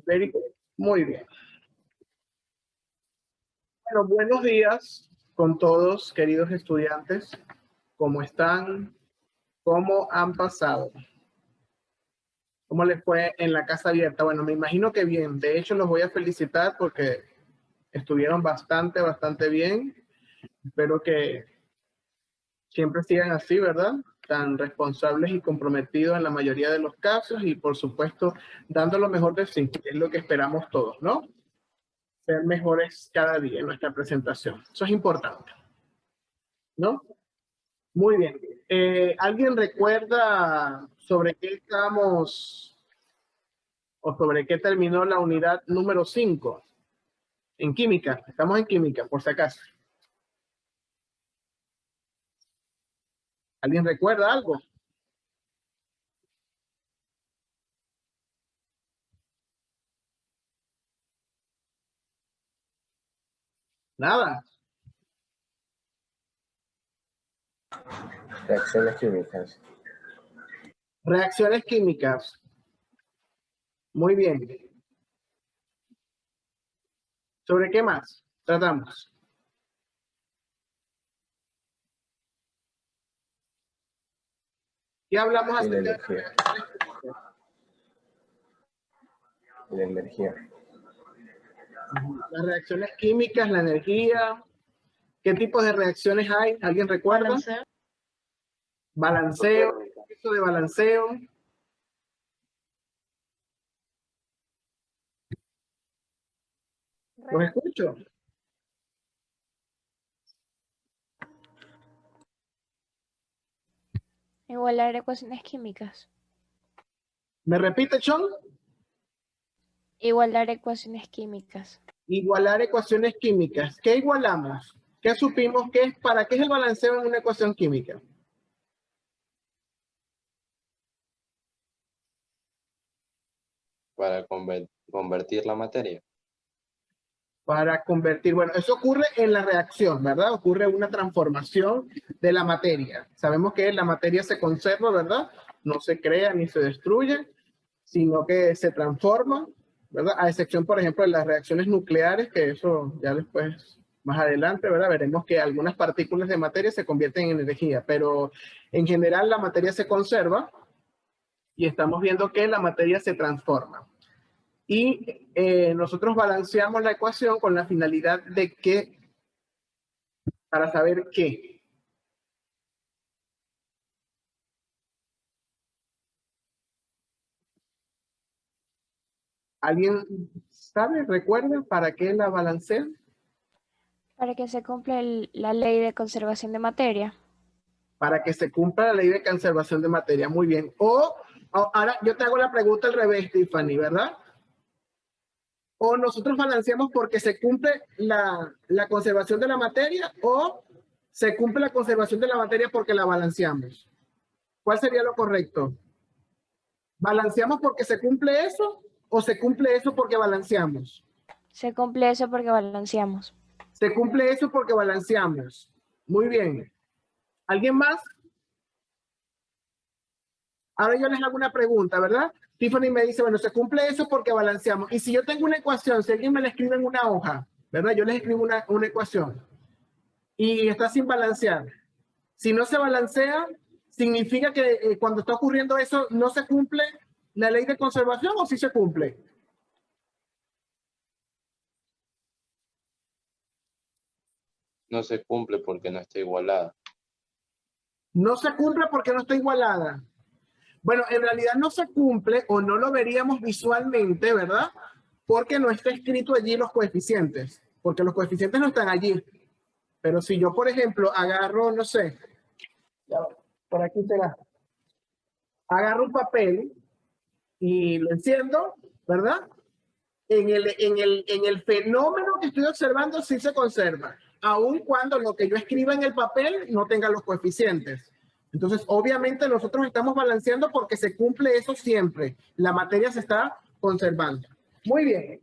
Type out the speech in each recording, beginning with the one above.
Very good. Muy bien. Bueno, buenos días con todos, queridos estudiantes. ¿Cómo están? ¿Cómo han pasado? ¿Cómo les fue en la casa abierta? Bueno, me imagino que bien. De hecho, los voy a felicitar porque estuvieron bastante bien. Espero que siempre sigan así, ¿verdad? Tan responsables y comprometidos en la mayoría de los casos y, por supuesto, dando lo mejor de sí, que es lo que esperamos todos, ¿no? Ser mejores cada día en nuestra presentación. Eso es importante, ¿no? Muy bien. ¿Alguien recuerda sobre qué estamos o sobre qué terminó la unidad número 5? En química. Estamos en química, por si acaso. ¿Alguien recuerda algo? Nada. Reacciones químicas. Reacciones químicas. Muy bien. ¿Sobre qué más tratamos? ¿Qué hablamos Y acerca la de energía. Y la energía. las reacciones químicas, la energía? ¿Qué tipos de reacciones hay? ¿Alguien recuerda? Balanceo, proceso de balanceo. ¿Los escucho? Igualar ecuaciones químicas. ¿Me repite, John? Igualar ecuaciones químicas. Igualar ecuaciones químicas. ¿Qué igualamos? ¿Qué supimos que es? ¿Para qué es el balanceo en una ecuación química? Para convertir la materia. Para convertir, bueno, eso ocurre en la reacción, ¿verdad? Ocurre una transformación de la materia. Sabemos que la materia se conserva, ¿verdad? No se crea ni se destruye, sino que se transforma, ¿verdad? A excepción, por ejemplo, de las reacciones nucleares, que eso ya después, más adelante, ¿verdad? Veremos que algunas partículas de materia se convierten en energía, pero en general la materia se conserva y estamos viendo que la materia se transforma. Y nosotros balanceamos la ecuación con la finalidad de que, para saber qué. ¿Alguien sabe, recuerda, para qué la balancean? Para que se cumpla la ley de conservación de materia. Para que se cumpla la ley de conservación de materia. Muy bien. O ahora yo te hago la pregunta al revés, Tiffany, ¿verdad? O nosotros balanceamos porque se cumple la conservación de la materia o se cumple la conservación de la materia porque la balanceamos. ¿Cuál sería lo correcto? ¿Balanceamos porque se cumple eso o se cumple eso porque balanceamos? Se cumple eso porque balanceamos. Se cumple eso porque balanceamos. Muy bien. ¿Alguien más? Ahora yo les hago una pregunta, ¿verdad? Tiffany me dice, bueno, se cumple eso porque balanceamos. Y si yo tengo una ecuación, si alguien me la escribe en una hoja, ¿verdad? Yo les escribo una ecuación y está sin balancear. Si no se balancea, significa que cuando está ocurriendo eso, no se cumple la ley de conservación o sí se cumple. No se cumple porque no está igualada. No se cumple porque no está igualada. Bueno, en realidad no se cumple o no lo veríamos visualmente, ¿verdad? Porque no está escrito allí los coeficientes, porque los coeficientes no están allí. Pero si yo, por ejemplo, agarro, no sé, por aquí será, agarro un papel y lo enciendo, ¿verdad? En el fenómeno que estoy observando sí se conserva, aun cuando lo que yo escriba en el papel no tenga los coeficientes. Entonces, obviamente nosotros estamos balanceando porque se cumple eso siempre. La materia se está conservando. Muy bien.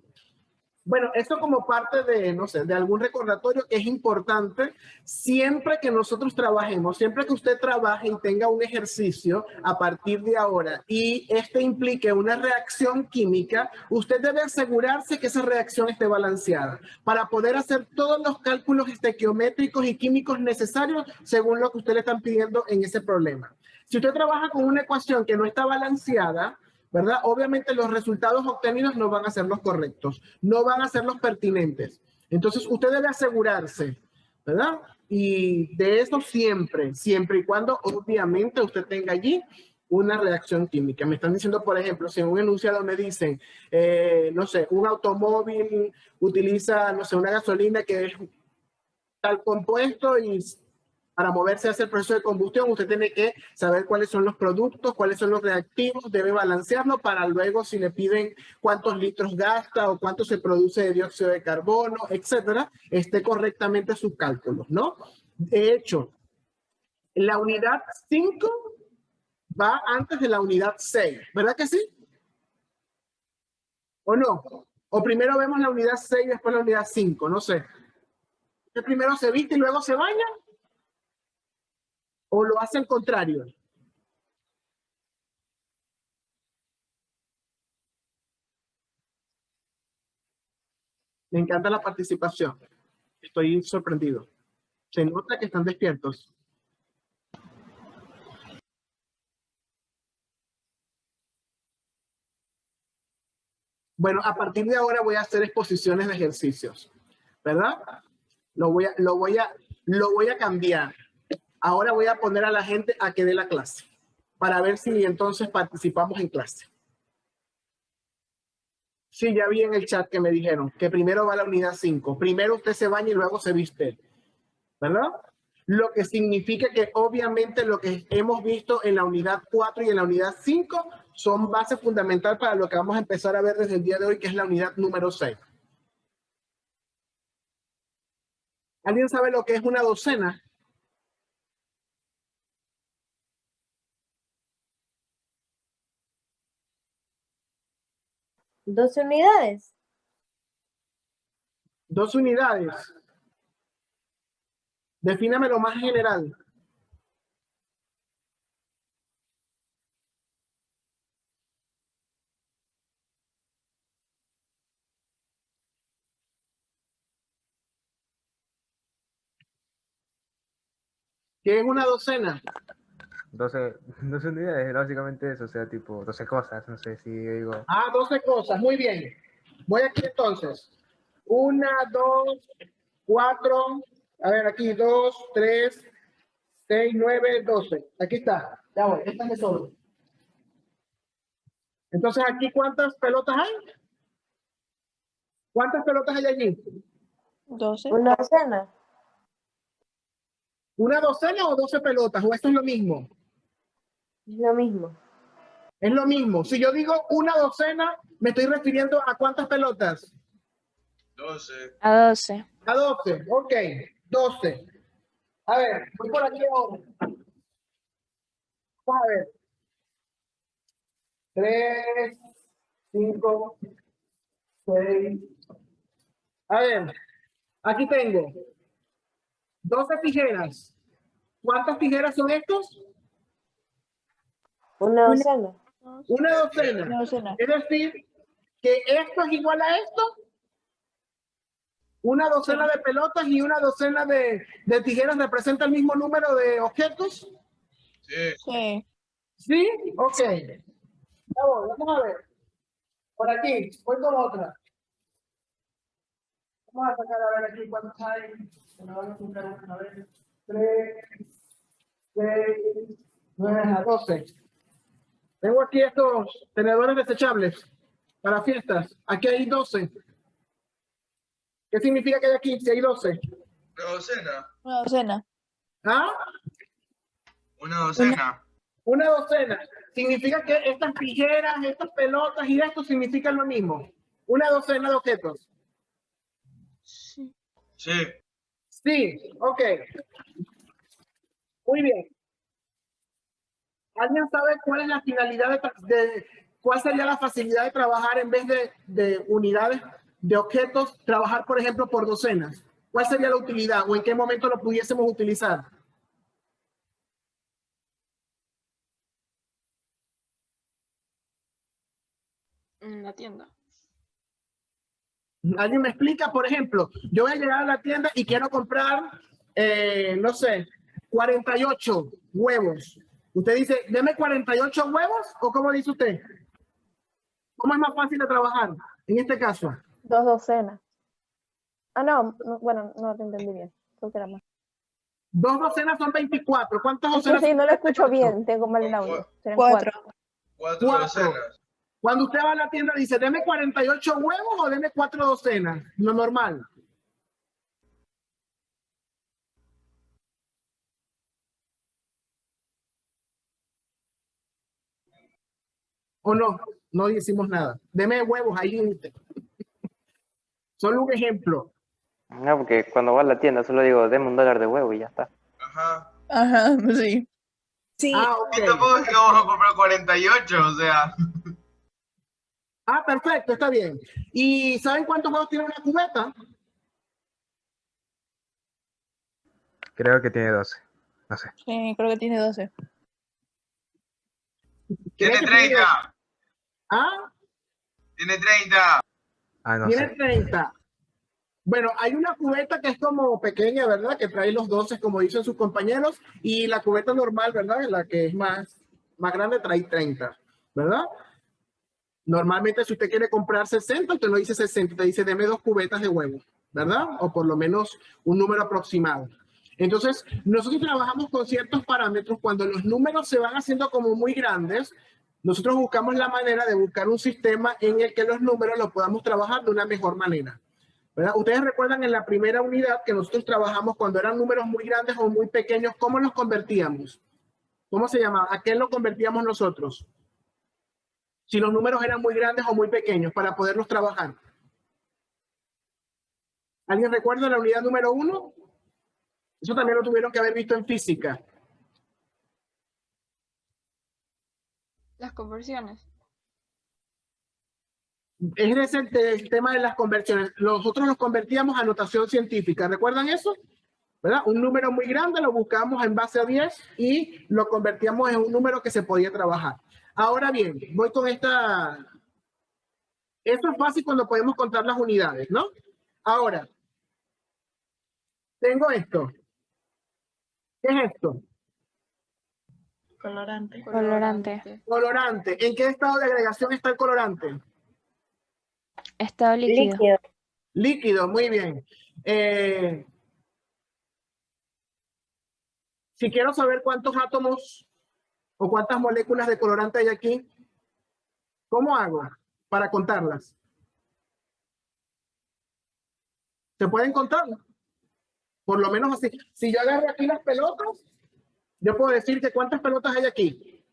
Bueno, esto como parte de, no sé, de algún recordatorio que es importante siempre que nosotros trabajemos, siempre que usted trabaje y tenga un ejercicio a partir de ahora y este implique una reacción química, usted debe asegurarse que esa reacción esté balanceada para poder hacer todos los cálculos estequiométricos y químicos necesarios según lo que usted le están pidiendo en ese problema. Si usted trabaja con una ecuación que no está balanceada, ¿verdad? Obviamente los resultados obtenidos no van a ser los correctos, no van a ser los pertinentes. Entonces usted debe asegurarse, ¿verdad? Y de eso siempre, siempre y cuando obviamente usted tenga allí una reacción química. Me están diciendo, por ejemplo, si en un enunciado me dicen, no sé, un automóvil utiliza, no sé, una gasolina que es tal compuesto y para moverse hacia el proceso de combustión, usted tiene que saber cuáles son los productos, cuáles son los reactivos, debe balancearlo para luego, si le piden cuántos litros gasta o cuánto se produce de dióxido de carbono, etcétera, esté correctamente sus cálculos, ¿no? De hecho, la unidad 5 va antes de la unidad 6, ¿verdad que sí? ¿O no? O primero vemos la unidad 6 y después la unidad 5, no sé. ¿Usted primero se viste y luego se baña? ¿O lo hace al contrario? Me encanta la participación. Estoy sorprendido. Se nota que están despiertos. Bueno, a partir de ahora voy a hacer exposiciones de ejercicios, ¿verdad? Lo voy a cambiar. Ahora voy a poner a la gente a que dé la clase para ver si entonces participamos en clase. Sí, ya vi en el chat que me dijeron que primero va la unidad 5. Primero usted se baña y luego se viste, ¿verdad? Lo que significa que obviamente lo que hemos visto en la unidad 4 y en la unidad 5 son bases fundamentales para lo que vamos a empezar a ver desde el día de hoy, que es la unidad número 6. ¿Alguien sabe lo que es una docena? ¿12 unidades? 2 unidades. Defíname lo más general. ¿Qué es una docena? 12 unidades, básicamente eso, o sea, tipo 12 cosas, no sé si digo. 12 cosas, muy bien. Voy aquí entonces. 1, 2, 4, a ver aquí, 2, 3, 6, 9, 12. Aquí está, ya voy, esta me sobra. Entonces aquí, ¿cuántas pelotas hay? ¿Cuántas pelotas hay allí? 12. ¿Una docena? ¿Una docena o 12 pelotas? ¿O esto es lo mismo? Es lo mismo. Es lo mismo. Si yo digo una docena, me estoy refiriendo a ¿cuántas pelotas? 12. A 12. A 12, ok, 12. A ver, voy por aquí ahora. Vamos a ver. 3, 5, 6. A ver, aquí tengo 12 tijeras. ¿Cuántas tijeras son estos? ¿Una docena? Una docena. Una docena. Es decir, que esto es igual a esto. Una docena de pelotas y una docena de tijeras representa el mismo número de objetos. Sí. Sí. ¿Sí? Ok. Ya voy, vamos a ver. Por aquí, voy con otra. Vamos a sacar a ver aquí cuántos hay. Me van a apuntar una vez. 3, 6, 9, 12. Tengo aquí estos tenedores desechables para fiestas. Aquí hay 12. ¿Qué significa que hay aquí si hay 12? Una docena. Una docena. ¿Ah? Una docena. Una docena. Significa que estas tijeras, estas pelotas y esto significan lo mismo. Una docena de objetos. Sí. Sí. Sí, ok. Muy bien. ¿Alguien sabe cuál es la finalidad cuál sería la facilidad de trabajar en vez de unidades de objetos trabajar, por ejemplo, por docenas? ¿Cuál sería la utilidad o en qué momento lo pudiésemos utilizar? En la tienda. ¿Alguien me explica? Por ejemplo, yo voy a llegar a la tienda y quiero comprar, no sé, 48 huevos. Usted dice, deme 48 huevos, ¿o cómo dice usted? ¿Cómo es más fácil de trabajar en este caso? 2 docenas. Ah, no, bueno, no te entendí bien. Creo que era más. 2 docenas son 24. ¿Cuántas Es que docenas? sí, son no lo escucho 48? bien, tengo mal el audio. Serán 4. 4. 4 docenas. Cuando usted va a la tienda dice, deme 48 huevos o deme 4 docenas. Lo normal. ¿O no? No decimos nada. Deme huevos ahí. Solo un ejemplo. No, porque cuando voy a la tienda solo digo, deme $1 de huevo y ya está. Ajá. Ajá, sí. Sí, Y tampoco es que vamos a comprar 48, o sea. Ah, perfecto, está bien. ¿Y saben cuántos huevos tiene una cubeta? Creo que tiene 12. No sé. Sí, creo que tiene 12. Tiene 30. Ah, Tiene 30. Ah, no tiene sé. 30. Bueno, hay una cubeta que es como pequeña, ¿verdad? Que trae los 12, como dicen sus compañeros, y la cubeta normal, ¿verdad? La que es más grande trae 30, ¿verdad? Normalmente si usted quiere comprar 60, usted no dice 60, te dice deme 2 cubetas de huevo, ¿verdad? O por lo menos un número aproximado. Entonces, nosotros trabajamos con ciertos parámetros. Cuando los números se van haciendo como muy grandes, nosotros buscamos la manera de buscar un sistema en el que los números los podamos trabajar de una mejor manera, ¿verdad? Ustedes recuerdan en la primera unidad que nosotros trabajamos cuando eran números muy grandes o muy pequeños, ¿cómo los convertíamos? ¿Cómo se llamaba? ¿A qué lo convertíamos nosotros? Si los números eran muy grandes o muy pequeños para poderlos trabajar. ¿Alguien recuerda la unidad número 1? Eso también lo tuvieron que haber visto en física. las conversiones. Ese es el tema de las conversiones. Nosotros los convertíamos a notación científica. ¿Recuerdan eso? ¿Verdad? Un número muy grande lo buscamos en base a 10 y lo convertíamos en un número que se podía trabajar. Ahora bien, voy con esta. Esto es fácil cuando podemos contar las unidades, ¿no? Ahora, tengo esto. ¿Qué es esto? Colorante. Colorante. Colorante. ¿En qué estado de agregación está el colorante? Estado líquido. Líquido. Líquido, muy bien. Si quiero saber cuántos átomos o cuántas moléculas de colorante hay aquí, ¿cómo hago para contarlas? ¿Se pueden contar? Por lo menos así. Si yo agarro aquí las pelotas, yo puedo decir que cuántas pelotas hay aquí.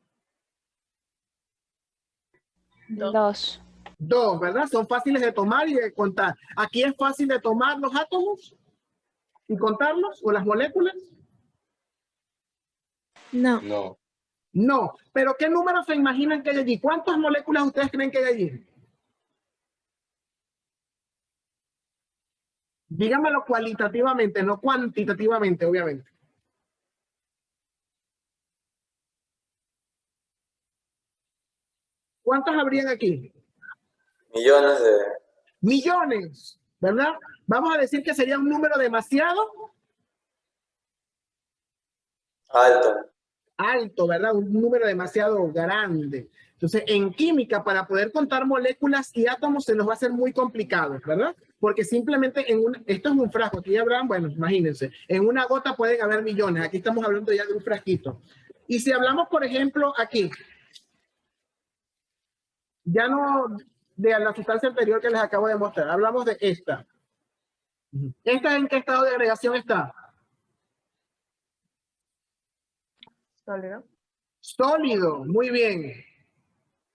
2. 2, ¿verdad? Son fáciles de tomar y de contar. Aquí es fácil de tomar los átomos y contarlos o las moléculas. No. No. No, pero ¿qué números se imaginan que hay allí? ¿Cuántas moléculas ustedes creen que hay allí? Díganmelo cualitativamente, no cuantitativamente, obviamente. ¿Cuántas habrían aquí? Millones de... Millones, ¿verdad? Vamos a decir que sería un número demasiado alto, ¿verdad? Un número demasiado grande. Entonces, en química, para poder contar moléculas y átomos, se nos va a hacer muy complicado, ¿verdad? Porque simplemente esto es un frasco, aquí habrán, bueno, imagínense, en una gota pueden haber millones, aquí estamos hablando ya de un frasquito. Y si hablamos, por ejemplo, aquí, ya no de la sustancia anterior que les acabo de mostrar, hablamos de esta. ¿Esta en qué estado de agregación está? Sólido. Sólido, muy bien.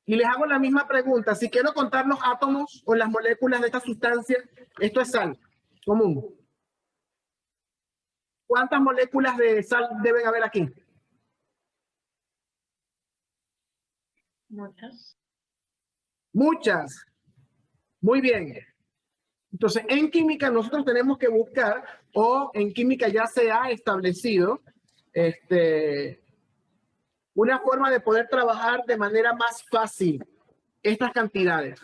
Y les hago la misma pregunta. Si quiero contar los átomos o las moléculas de esta sustancia, esto es sal común. ¿Cuántas moléculas de sal deben haber aquí? Muchas. Muchas. Muy bien. Entonces, en química nosotros tenemos que buscar, o en química ya se ha establecido, una forma de poder trabajar de manera más fácil estas cantidades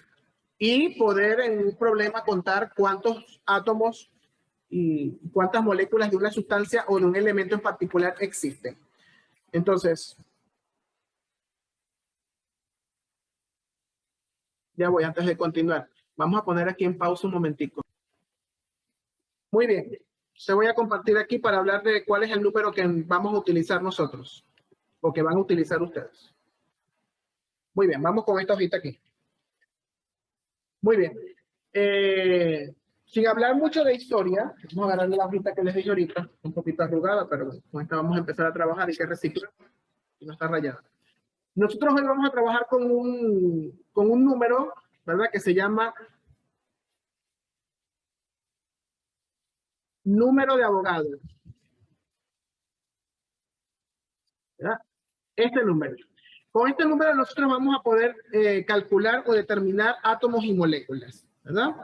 y poder en un problema contar cuántos átomos y cuántas moléculas de una sustancia o de un elemento en particular existen. Entonces, ya voy antes de continuar. Vamos a poner aquí en pausa un momentico. Muy bien. Se voy a compartir aquí para hablar de cuál es el número que vamos a utilizar nosotros o que van a utilizar ustedes. Muy bien, vamos con esta hojita aquí. Muy bien. Sin hablar mucho de historia, vamos a agarrar la hojita que les dije ahorita, un poquito arrugada, pero con esta vamos a empezar a trabajar y que reciclar y no está rayada. Nosotros hoy vamos a trabajar con un número, ¿verdad? Que se llama número de Avogadro. ¿Verdad? Este número. Con este número nosotros vamos a poder calcular o determinar átomos y moléculas, ¿verdad?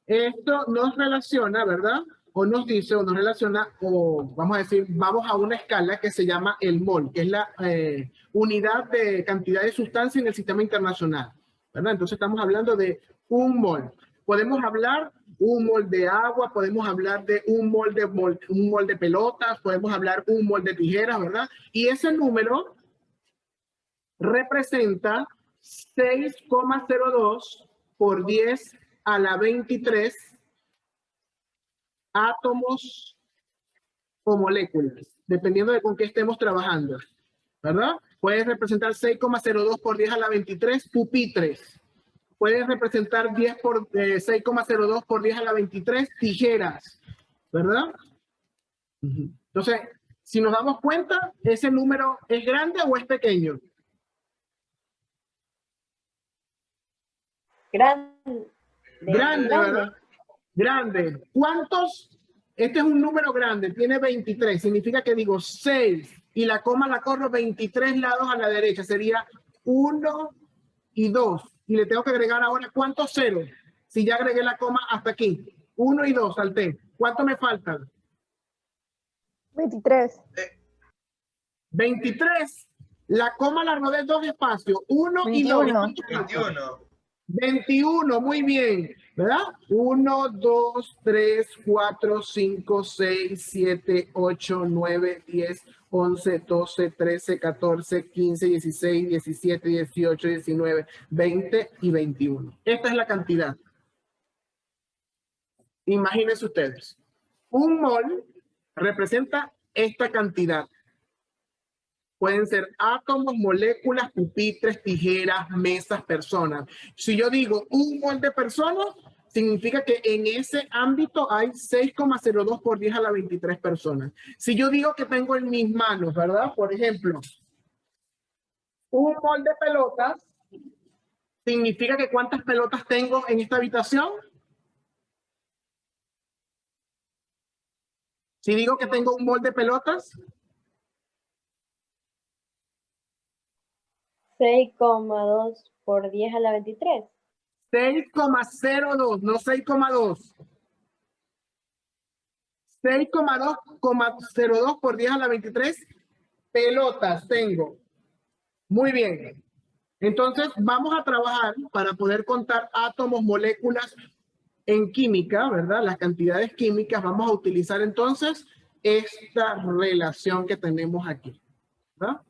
Esto nos relaciona, ¿verdad? O nos dice, o nos relaciona, o vamos a decir, vamos a una escala que se llama el mol, que es la unidad de cantidad de sustancia en el sistema internacional, ¿verdad? Entonces estamos hablando de un mol. Podemos hablar un mol de agua, podemos hablar de un mol de pelotas, podemos hablar un mol de tijeras, ¿verdad? Y ese número representa 6,02 por 10 a la 23 átomos o moléculas, dependiendo de con qué estemos trabajando, ¿verdad? Puede representar 6,02 por 10 a la 23 pupitres. Puede representar 6,02 por 10 a la 23 tijeras, ¿verdad? Entonces, si nos damos cuenta, ¿ese número es grande o es pequeño? Grande. Grande, ¿verdad? Grande. ¿Cuántos? Este es un número grande, tiene 23. Significa que digo 6 y la coma la corro 23 lados a la derecha. Sería 1 y 2. Y le tengo que agregar ahora, ¿cuántos ceros? Si ya agregué la coma hasta aquí. 1 y 2, salté. ¿Cuánto me faltan? 23. 23. La coma la rodé 2 espacios. 1 y 2. 21. 21, muy bien, ¿verdad? 1, 2, 3, 4, 5, 6, 7, 8, 9, 10, 11, 12, 13, 14, 15, 16, 17, 18, 19, 20 y 21. Esta es la cantidad. Imagínense ustedes. Un mol representa esta cantidad. Pueden ser átomos, moléculas, pupitres, tijeras, mesas, personas. Si yo digo un mol de personas, significa que en ese ámbito hay 6,02 por 10 a la 23 personas. Si yo digo que tengo en mis manos, ¿verdad? Por ejemplo, un mol de pelotas, significa que ¿cuántas pelotas tengo en esta habitación? Si digo que tengo un mol de pelotas, 6,2 por 10 a la 23. 6,02, no 6,2. 6,02 por 10 a la 23 pelotas tengo. Muy bien. Entonces vamos a trabajar para poder contar átomos, moléculas en química, ¿verdad? Las cantidades químicas. Vamos a utilizar entonces esta relación que tenemos aquí, ¿verdad?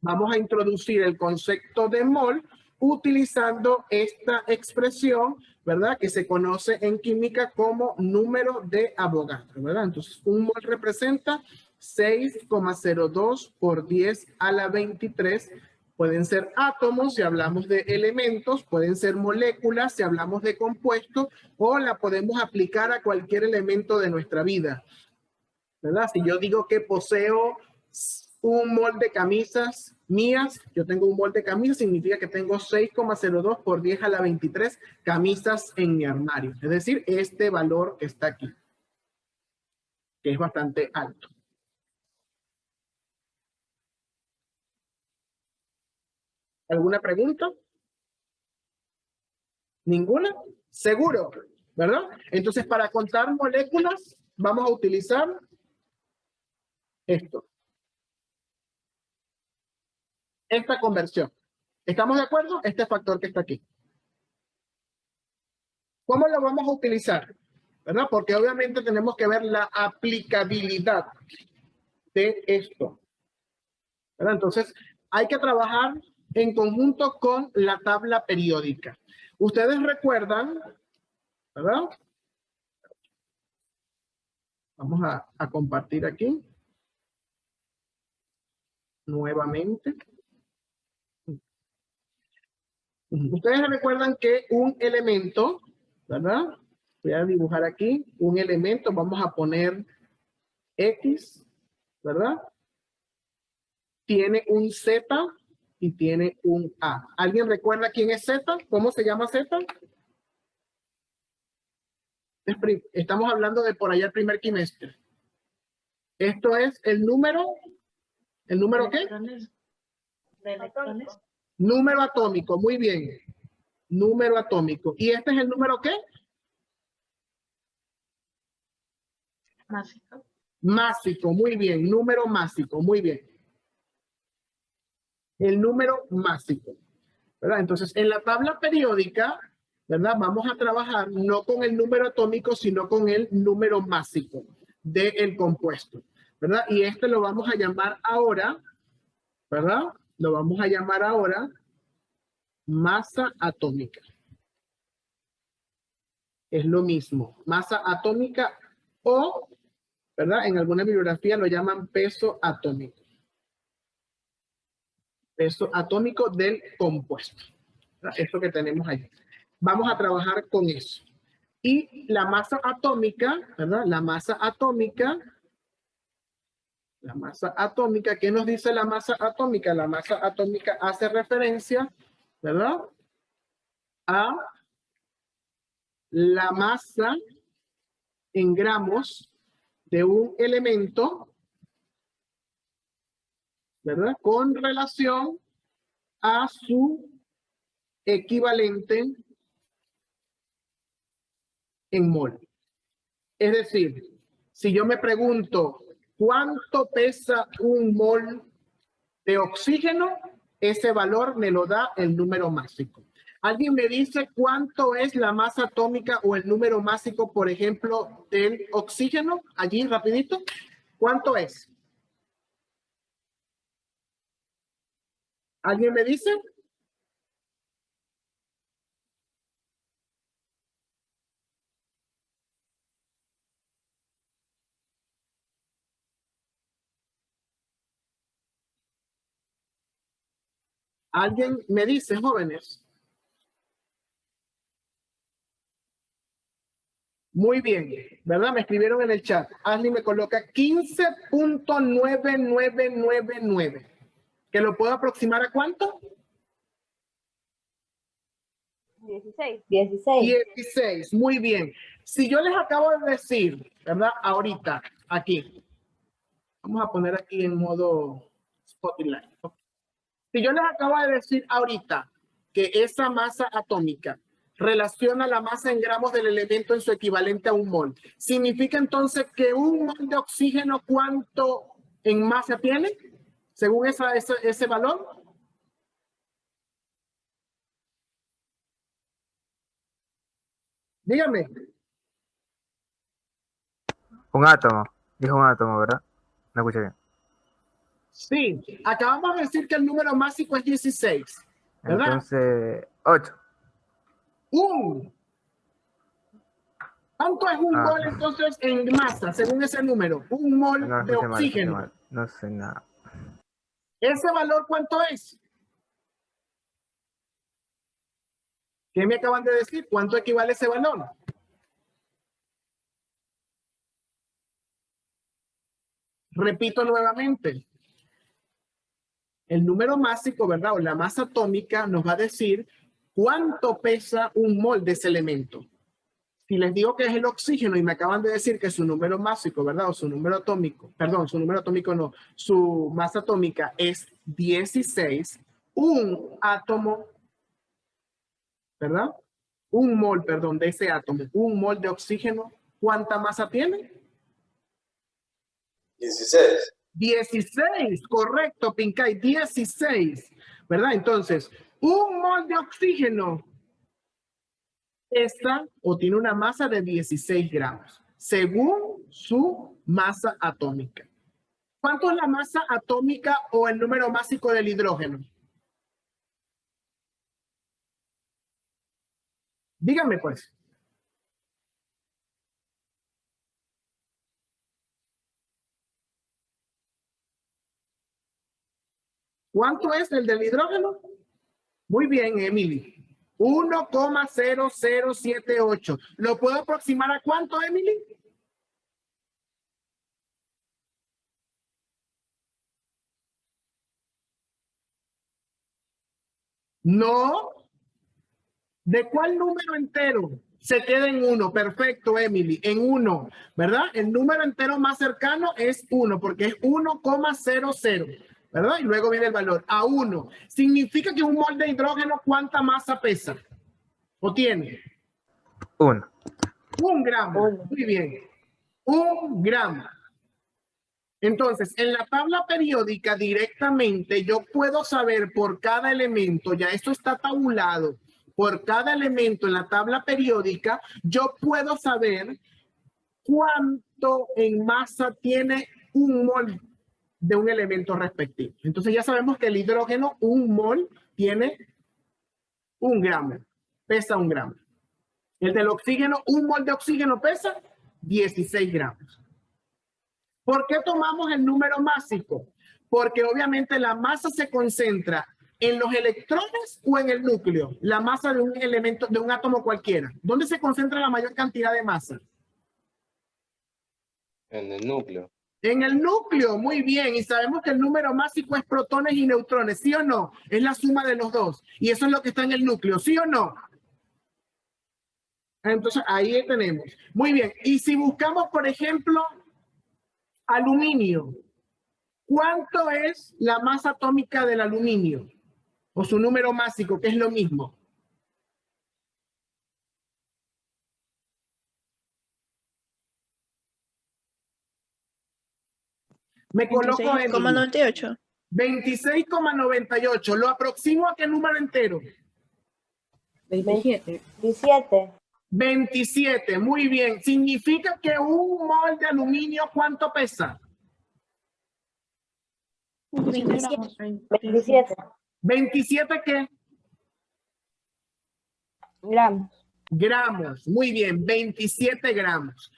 Vamos a introducir el concepto de mol utilizando esta expresión, ¿verdad? Que se conoce en química como número de Avogadro, ¿verdad? Entonces, un mol representa 6,02 por 10 a la 23. Pueden ser átomos si hablamos de elementos, pueden ser moléculas si hablamos de compuestos, o la podemos aplicar a cualquier elemento de nuestra vida, ¿verdad? Si yo digo que poseo un mol de camisas mías, yo tengo un mol de camisas, significa que tengo 6,02 por 10 a la 23 camisas en mi armario. Es decir, este valor que está aquí, que es bastante alto. ¿Alguna pregunta? ¿Ninguna? ¿Seguro? ¿verdad? Entonces, para contar moléculas, vamos a utilizar esto. Esta conversión. ¿Estamos de acuerdo? Este factor que está aquí. ¿Cómo lo vamos a utilizar? ¿Verdad? Porque obviamente tenemos que ver la aplicabilidad de esto. ¿Verdad? Entonces, hay que trabajar en conjunto con la tabla periódica. Ustedes recuerdan, ¿verdad? Vamos a compartir aquí. Nuevamente. Ustedes recuerdan que un elemento, ¿verdad? Voy a dibujar aquí un elemento. Vamos a poner X, ¿verdad? Tiene un Z y tiene un A. ¿Alguien recuerda quién es Z? ¿Cómo se llama Z? Estamos hablando de por allá el primer quimestre. Esto es el número. ¿El número qué? ¿De electrones? Número atómico, muy bien. Número atómico. ¿Y este es el número qué? Másico. Másico, muy bien. Número másico, muy bien. El número másico, ¿verdad? Entonces, en la tabla periódica, ¿verdad? Vamos a trabajar no con el número atómico, sino con el número másico del compuesto, ¿verdad? Y este lo vamos a llamar ahora, ¿verdad? Lo vamos a llamar ahora masa atómica. Es lo mismo, masa atómica o, ¿verdad? En alguna bibliografía lo llaman peso atómico. Peso atómico del compuesto. ¿Verdad? Eso que tenemos ahí. Vamos a trabajar con eso. Y la masa atómica, ¿verdad? La masa atómica, ¿qué nos dice la masa atómica? La masa atómica hace referencia, ¿verdad? A la masa en gramos de un elemento, ¿verdad? Con relación a su equivalente en mol. Es decir, si yo me pregunto cuánto pesa un mol de oxígeno, ese valor me lo da el número másico. ¿Alguien me dice cuánto es la masa atómica o el número másico, por ejemplo, del oxígeno? Allí, rapidito. ¿Cuánto es? ¿Alguien me dice? ¿Alguien me dice, jóvenes? Muy bien, ¿verdad? Me escribieron en el chat. Ashley me coloca 15.9999. ¿Que lo puedo aproximar a cuánto? 16. 16, muy bien. Si yo les acabo de decir, ¿verdad? Ahorita, aquí. Vamos a poner aquí en modo Spotlight. Si yo les acabo de decir ahorita que esa masa atómica relaciona la masa en gramos del elemento en su equivalente a un mol, ¿significa entonces que un mol de oxígeno cuánto en masa tiene? Según ese valor. Dígame. Un átomo. Dijo un átomo, ¿verdad? No escuché bien. Sí, acabamos de decir que el número másico es 16, ¿verdad? Entonces, 8. ¿Cuánto es un mol entonces en masa, según ese número? Un mol No, de oxígeno. mal. No sé nada. ¿Ese valor cuánto es? ¿Qué me acaban de decir? ¿Cuánto equivale ese valor? Repito nuevamente. El número másico, ¿verdad? O la masa atómica nos va a decir cuánto pesa un mol de ese elemento. Si les digo que es el oxígeno y me acaban de decir que su número másico, ¿verdad? O su número atómico, perdón, su número atómico no, su masa atómica es 16, un átomo, ¿verdad? un mol, perdón, de ese átomo, un mol de oxígeno, ¿cuánta masa tiene? 16. 16, correcto, Pincay, 16, ¿verdad? Entonces, un mol de oxígeno pesa o tiene una masa de 16 gramos, según su masa atómica. ¿Cuánto es la masa atómica o el número másico del hidrógeno? Dígame, pues. ¿Cuánto es el del hidrógeno? Muy bien, Emily. 1,0078. ¿Lo puedo aproximar a cuánto, Emily? No. ¿De cuál número entero se queda en 1? Perfecto, Emily, en 1, ¿verdad? El número entero más cercano es 1, porque es 1,00, ¿verdad? Y luego viene el valor, a 1. Significa que un mol de hidrógeno, ¿cuánta masa pesa? ¿O tiene? 1. 1 gramo. Muy bien. 1 gramo. Entonces, en la tabla periódica directamente yo puedo saber por cada elemento, ya esto está tabulado, por cada elemento en la tabla periódica, yo puedo saber cuánto en masa tiene un mol de un elemento respectivo. Entonces ya sabemos que el hidrógeno, un mol, tiene 1 gramo, pesa 1 gramo. El del oxígeno, un mol de oxígeno pesa 16 gramos. ¿Por qué tomamos el número másico? Porque obviamente la masa se concentra en los electrones o en el núcleo, la masa de un elemento, de un átomo cualquiera. ¿Dónde se concentra la mayor cantidad de masa? En el núcleo. En el núcleo, muy bien. Y sabemos que el número másico es protones y neutrones, ¿sí o no? Es la suma de los dos. Y eso es lo que está en el núcleo, ¿sí o no? Entonces, ahí tenemos. Muy bien. Y si buscamos, por ejemplo, aluminio, ¿cuánto es la masa atómica del aluminio? O su número másico, que es lo mismo. Me coloco en 26,98. 26,98. ¿Lo aproximo a qué número entero? 27. 27, muy bien. ¿Significa que un mol de aluminio cuánto pesa? 27 gramos. 27 ¿27 qué? gramos. Gramos. Muy bien, 27 gramos.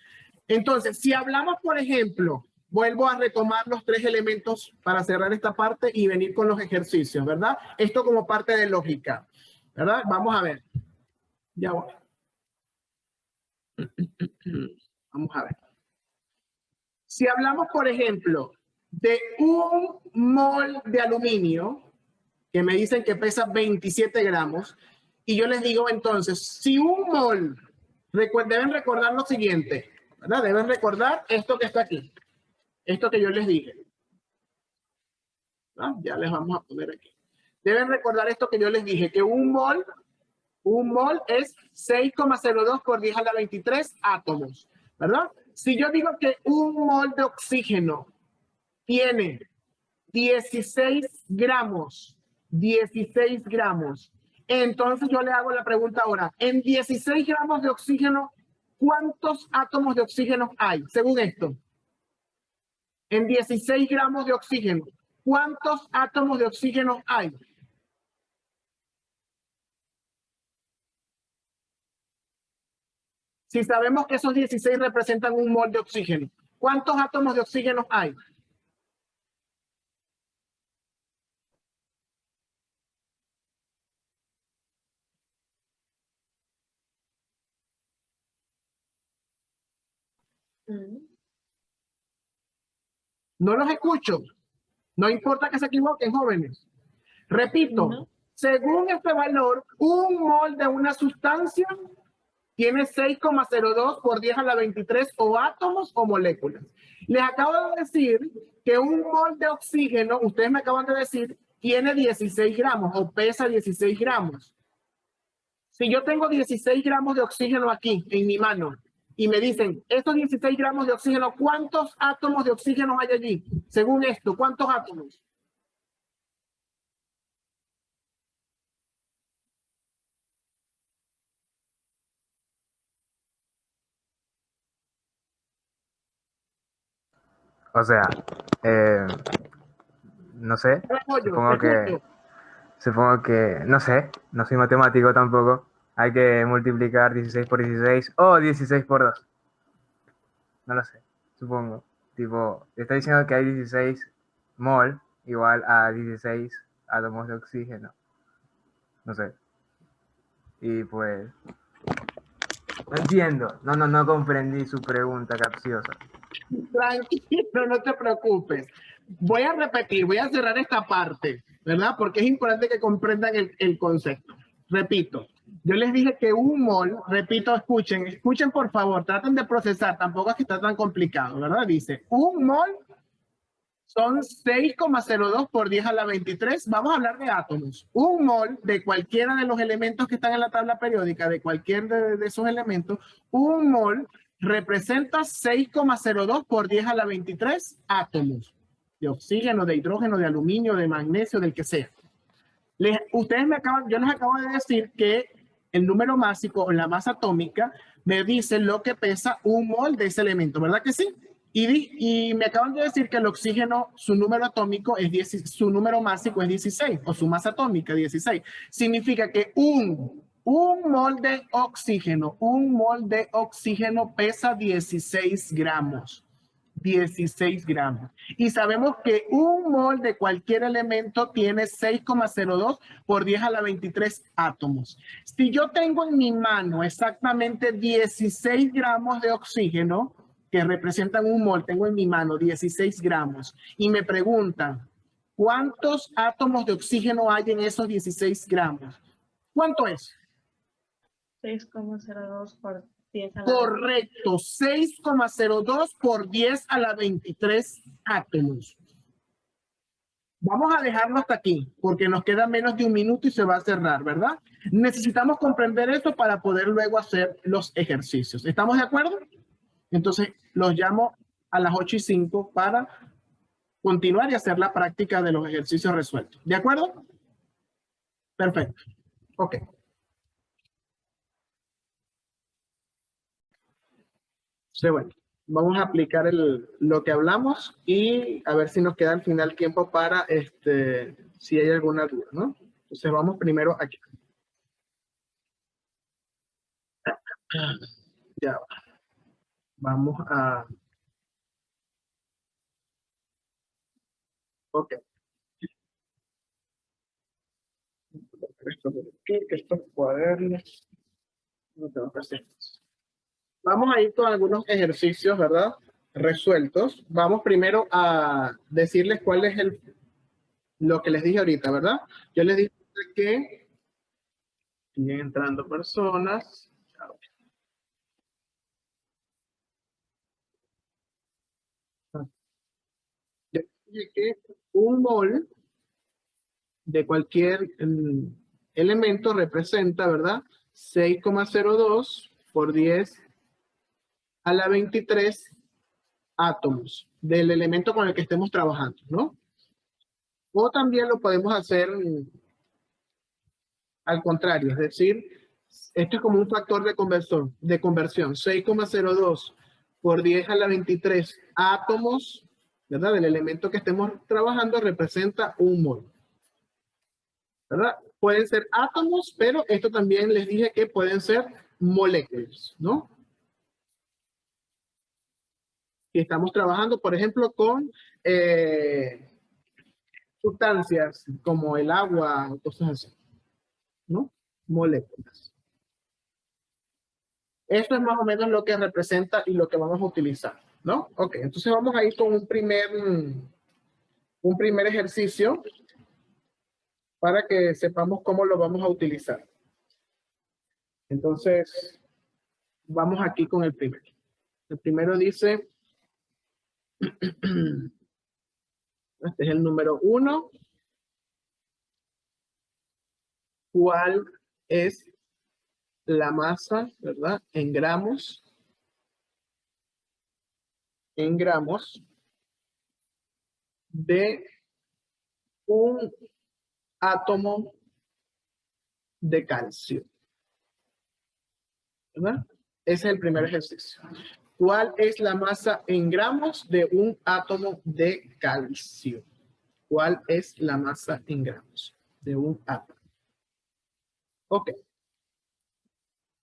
Entonces, si hablamos, por ejemplo, vuelvo a retomar los 3 elementos para cerrar esta parte y venir con los ejercicios, ¿verdad? Esto como parte de lógica, ¿verdad? Vamos a ver. Ya voy. Vamos a ver. Si hablamos, por ejemplo, de un mol de aluminio, que me dicen que pesa 27 gramos, y yo les digo entonces, si un mol, deben recordar lo siguiente, ¿verdad? Deben recordar esto que está aquí, esto que yo les dije. ¿No? Ya les vamos a poner aquí. Deben recordar esto que yo les dije, que un mol es 6,02 por 10 a la 23 átomos, ¿verdad? Si yo digo que un mol de oxígeno tiene 16 gramos, entonces yo le hago la pregunta ahora, en 16 gramos de oxígeno, ¿cuántos átomos de oxígeno hay? Según esto, en 16 gramos de oxígeno, ¿cuántos átomos de oxígeno hay? Si sabemos que esos 16 representan un mol de oxígeno, ¿cuántos átomos de oxígeno hay? No los escucho. No importa que se equivoquen, jóvenes. Repito, según este valor, un mol de una sustancia tiene 6,02 por 10 a la 23 o átomos o moléculas. Les acabo de decir que un mol de oxígeno, ustedes me acaban de decir, tiene 16 gramos o pesa 16 gramos. Si yo tengo 16 gramos de oxígeno aquí en mi mano y me dicen, estos 16 gramos de oxígeno, ¿cuántos átomos de oxígeno hay allí? Según esto, ¿cuántos átomos? O sea, no sé, supongo que, no sé, no soy matemático tampoco. Hay que multiplicar 16 por 16 o 16 por 2. No lo sé, supongo. Tipo, está diciendo que hay 16 mol igual a 16 átomos de oxígeno. No sé. Y pues, no entiendo. No comprendí su pregunta capciosa. Tranquilo, no te preocupes. Voy a repetir, voy a cerrar esta parte, ¿verdad? Porque es importante que comprendan el concepto. Repito, yo les dije que un mol, repito, escuchen por favor, traten de procesar, tampoco es que está tan complicado, ¿verdad? Dice, un mol son 6,02 por 10 a la 23. Vamos a hablar de átomos. Un mol de cualquiera de los elementos que están en la tabla periódica, de cualquier de esos elementos, un mol representa 6,02 por 10 a la 23 átomos de oxígeno, de hidrógeno, de aluminio, de magnesio, del que sea. Yo les acabo de decir que el número másico o la masa atómica me dice lo que pesa un mol de ese elemento, ¿verdad que sí? Y me acaban de decir que el oxígeno, su número atómico su número másico es 16, o su masa atómica 16. Significa que un mol de oxígeno pesa 16 gramos. 16 gramos. Y sabemos que un mol de cualquier elemento tiene 6,02 por 10 a la 23 átomos. Si yo tengo en mi mano exactamente 16 gramos de oxígeno, que representan un mol, tengo en mi mano 16 gramos, y me preguntan, ¿cuántos átomos de oxígeno hay en esos 16 gramos? ¿Cuánto es? 6,02 por 10 a la Correcto, 6,02 por 10 a la 23 átomos. Vamos a dejarlo hasta aquí, porque nos queda menos de un minuto y se va a cerrar, ¿verdad? Necesitamos comprender esto para poder luego hacer los ejercicios. ¿Estamos de acuerdo? Entonces, los llamo a las 8:05 para continuar y hacer la práctica de los ejercicios resueltos. ¿De acuerdo? Perfecto. Ok. Sí, bueno, vamos a aplicar lo que hablamos y a ver si nos queda al final tiempo para si hay alguna duda, ¿no? Entonces vamos primero aquí. Ya va. Vamos a... Ok. Esto por aquí, que estos cuadernos. No tengo que hacer. Vamos a ir con algunos ejercicios, ¿verdad? Resueltos. Vamos primero a decirles cuál es lo que les dije ahorita, ¿verdad? Yo les dije que siguen entrando personas. Yo dije que un mol de cualquier elemento representa, ¿verdad? 6,02 por 10 a la 23 átomos del elemento con el que estemos trabajando, ¿no? O también lo podemos hacer al contrario, es decir, esto es como un factor de conversión, 6,02 por 10 a la 23 átomos, ¿verdad? Del elemento que estemos trabajando representa un mol, ¿verdad? Pueden ser átomos, pero esto también les dije que pueden ser moléculas, ¿no? Si estamos trabajando, por ejemplo, con sustancias como el agua o cosas así, ¿no? Moléculas. Esto es más o menos lo que representa y lo que vamos a utilizar, ¿no? Ok, entonces vamos a ir con un primer ejercicio para que sepamos cómo lo vamos a utilizar. Entonces, vamos aquí con el primero. El primero dice, este es el número 1. ¿Cuál es la masa, ¿verdad? En gramos. En gramos de un átomo de calcio. ¿Verdad? Ese es el primer ejercicio. ¿Cuál es la masa en gramos de un átomo de calcio? ¿Cuál es la masa en gramos de un átomo? Ok.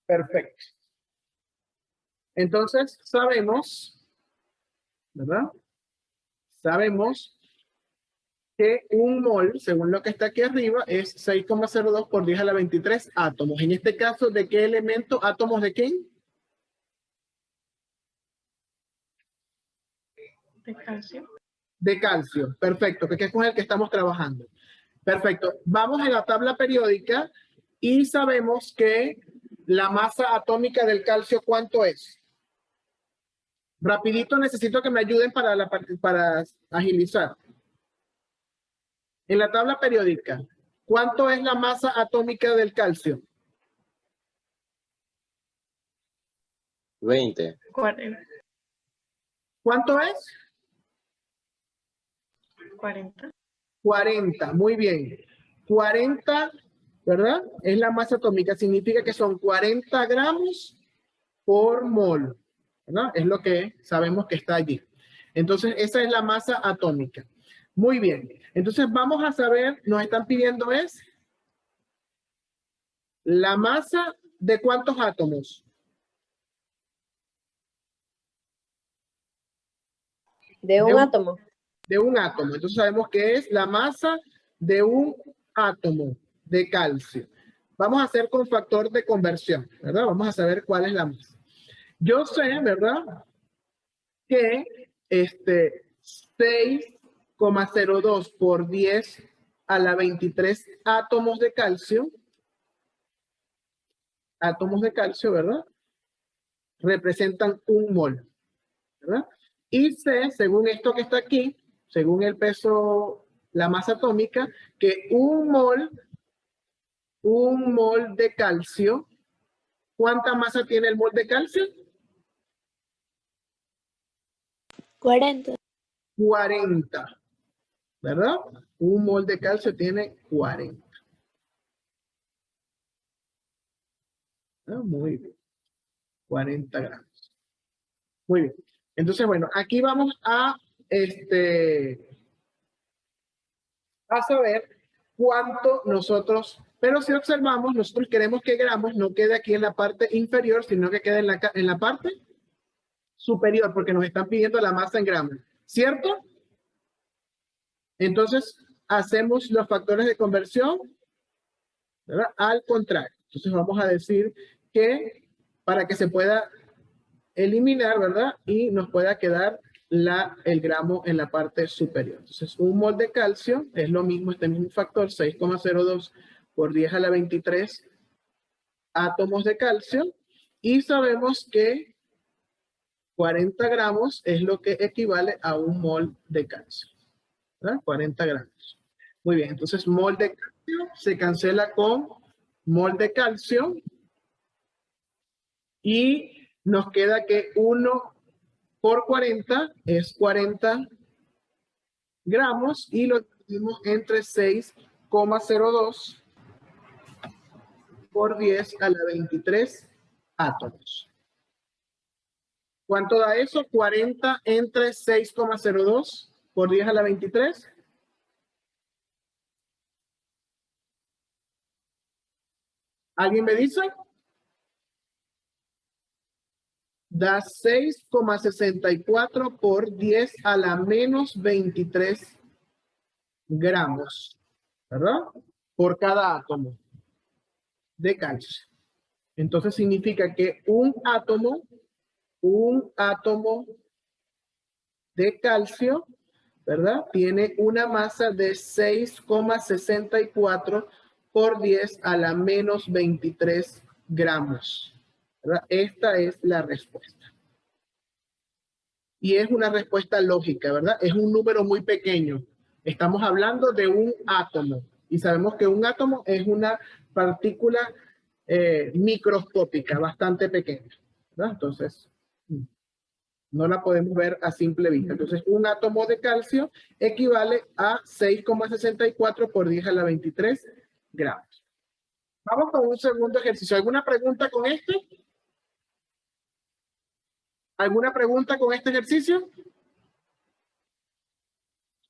Perfecto. Entonces, sabemos, ¿verdad? Sabemos que un mol, según lo que está aquí arriba, es 6,02 por 10 a la 23 átomos. En este caso, ¿de qué elemento? ¿Átomos de qué? De calcio. De calcio. Perfecto, que es con el que estamos trabajando. Perfecto. Vamos a la tabla periódica y sabemos que la masa atómica del calcio, ¿cuánto es? Rapidito, necesito que me ayuden para agilizar. En la tabla periódica, ¿cuánto es la masa atómica del calcio? 20. 40. ¿Cuánto es? 40. 40, muy bien. 40, ¿verdad? Es la masa atómica, significa que son 40 gramos por mol, ¿verdad? Es lo que sabemos que está allí. Entonces, esa es la masa atómica. Muy bien. Entonces, vamos a saber, nos están pidiendo es la masa de cuántos átomos. De un átomo. De un átomo. Entonces sabemos que es la masa de un átomo de calcio. Vamos a hacer con factor de conversión, ¿verdad? Vamos a saber cuál es la masa. Yo sé, ¿verdad? Que 6,02 por 10 a la 23 átomos de calcio, ¿verdad? Representan un mol, ¿verdad? Y sé, según esto que está aquí, según el peso, la masa atómica, que un mol de calcio, ¿cuánta masa tiene el mol de calcio? 40. 40, ¿verdad? Un mol de calcio tiene 40. Muy bien. 40 gramos. Muy bien. Entonces, bueno, aquí vamos a saber cuánto nosotros, pero si observamos, nosotros queremos que gramos no quede aquí en la parte inferior, sino que quede en la parte superior, porque nos están pidiendo la masa en gramos, ¿cierto? Entonces, hacemos los factores de conversión, ¿verdad? Al contrario. Entonces, vamos a decir que para que se pueda eliminar, ¿verdad? Y nos pueda quedar el gramo en la parte superior. Entonces, un mol de calcio es lo mismo, este mismo factor, 6,02 por 10 a la 23 átomos de calcio. Y sabemos que 40 gramos es lo que equivale a un mol de calcio, ¿verdad? 40 gramos. Muy bien, entonces mol de calcio se cancela con mol de calcio. Y nos queda que 1 por 40 es 40 gramos y lo dividimos entre 6,02 por 10 a la 23 átomos. ¿Cuánto da eso? 40 entre 6,02 por 10 a la 23. ¿Alguien me dice? Da 6,64 por 10 a la menos 23 gramos, ¿verdad? Por cada átomo de calcio. Entonces significa que un átomo de calcio, ¿verdad? Tiene una masa de 6,64 por 10 a la menos 23 gramos. ¿Verdad? Esta es la respuesta. Y es una respuesta lógica, ¿verdad? Es un número muy pequeño. Estamos hablando de un átomo. Y sabemos que un átomo es una partícula microscópica, bastante pequeña, ¿verdad? Entonces, no la podemos ver a simple vista. Entonces, un átomo de calcio equivale a 6,64 por 10 a la 23 gramos. Vamos con un segundo ejercicio. ¿Alguna pregunta con este? ¿Alguna pregunta con este ejercicio?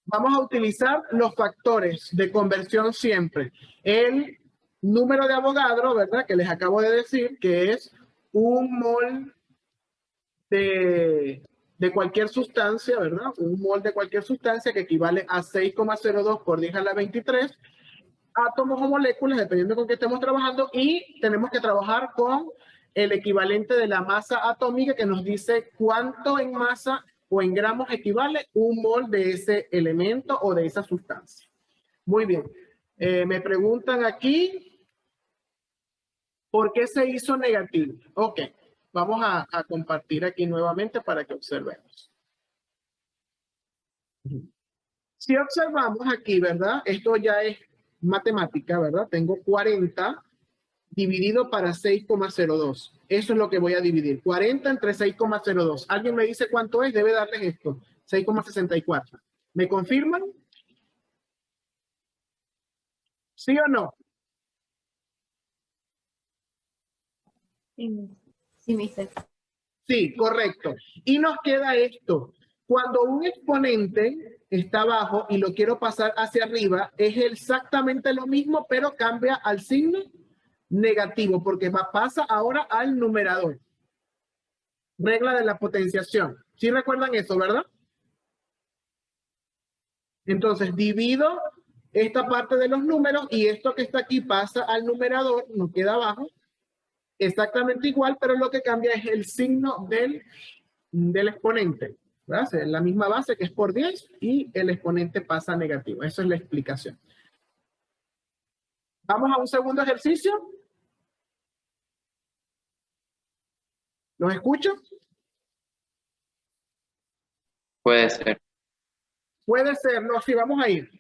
Vamos a utilizar los factores de conversión siempre. El número de Avogadro, ¿verdad? Que les acabo de decir, que es un mol de cualquier sustancia, ¿verdad? Un mol de cualquier sustancia que equivale a 6,02 por 10 a la 23 átomos o moléculas, dependiendo con qué estemos trabajando, y tenemos que trabajar con el equivalente de la masa atómica que nos dice cuánto en masa o en gramos equivale un mol de ese elemento o de esa sustancia. Muy bien. Me preguntan aquí, ¿por qué se hizo negativo? Ok, vamos a compartir aquí nuevamente para que observemos. Si observamos aquí, ¿verdad? Esto ya es matemática, ¿verdad? Tengo 40 dividido para 6,02. Eso es lo que voy a dividir. 40 entre 6,02. ¿Alguien me dice cuánto es? Debe darles esto. 6,64. ¿Me confirman? ¿Sí o no? Sí, mister. Sí, correcto. Y nos queda esto. Cuando un exponente está abajo y lo quiero pasar hacia arriba, es exactamente lo mismo, pero cambia al signo negativo, porque pasa ahora al numerador. Regla de la potenciación. ¿Sí recuerdan eso, verdad? Entonces, divido esta parte de los números y esto que está aquí pasa al numerador, nos queda abajo. Exactamente igual, pero lo que cambia es el signo del exponente. ¿Verdad? La misma base que es por 10 y el exponente pasa a negativo. Esa es la explicación. Vamos a un segundo ejercicio. ¿Los escucho? Puede ser. Puede ser, no, sí, vamos a ir.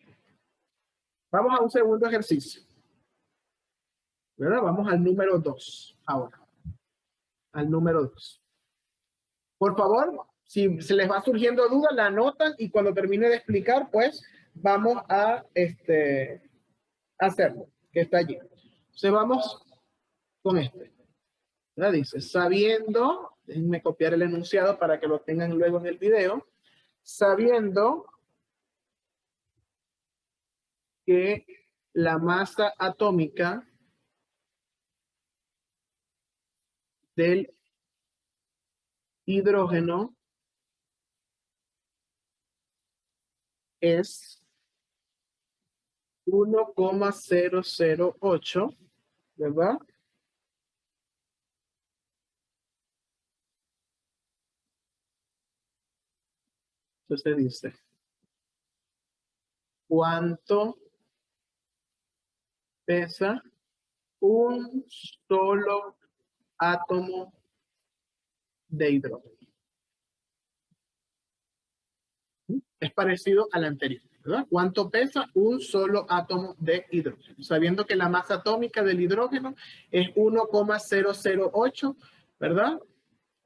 Vamos a un segundo ejercicio. ¿Verdad? Vamos al número 2 ahora. Al número 2. Por favor, si se les va surgiendo duda, la anotan y cuando termine de explicar, pues vamos a hacerlo, que está allí. Entonces vamos con este. ¿Verdad? Dice, sabiendo, déjenme copiar el enunciado para que lo tengan luego en el video, sabiendo que la masa atómica del hidrógeno es 1,008, ¿verdad? Entonces dice, ¿cuánto pesa un solo átomo de hidrógeno? Es parecido al anterior, ¿verdad? ¿Cuánto pesa un solo átomo de hidrógeno? Sabiendo que la masa atómica del hidrógeno es 1,008, ¿verdad?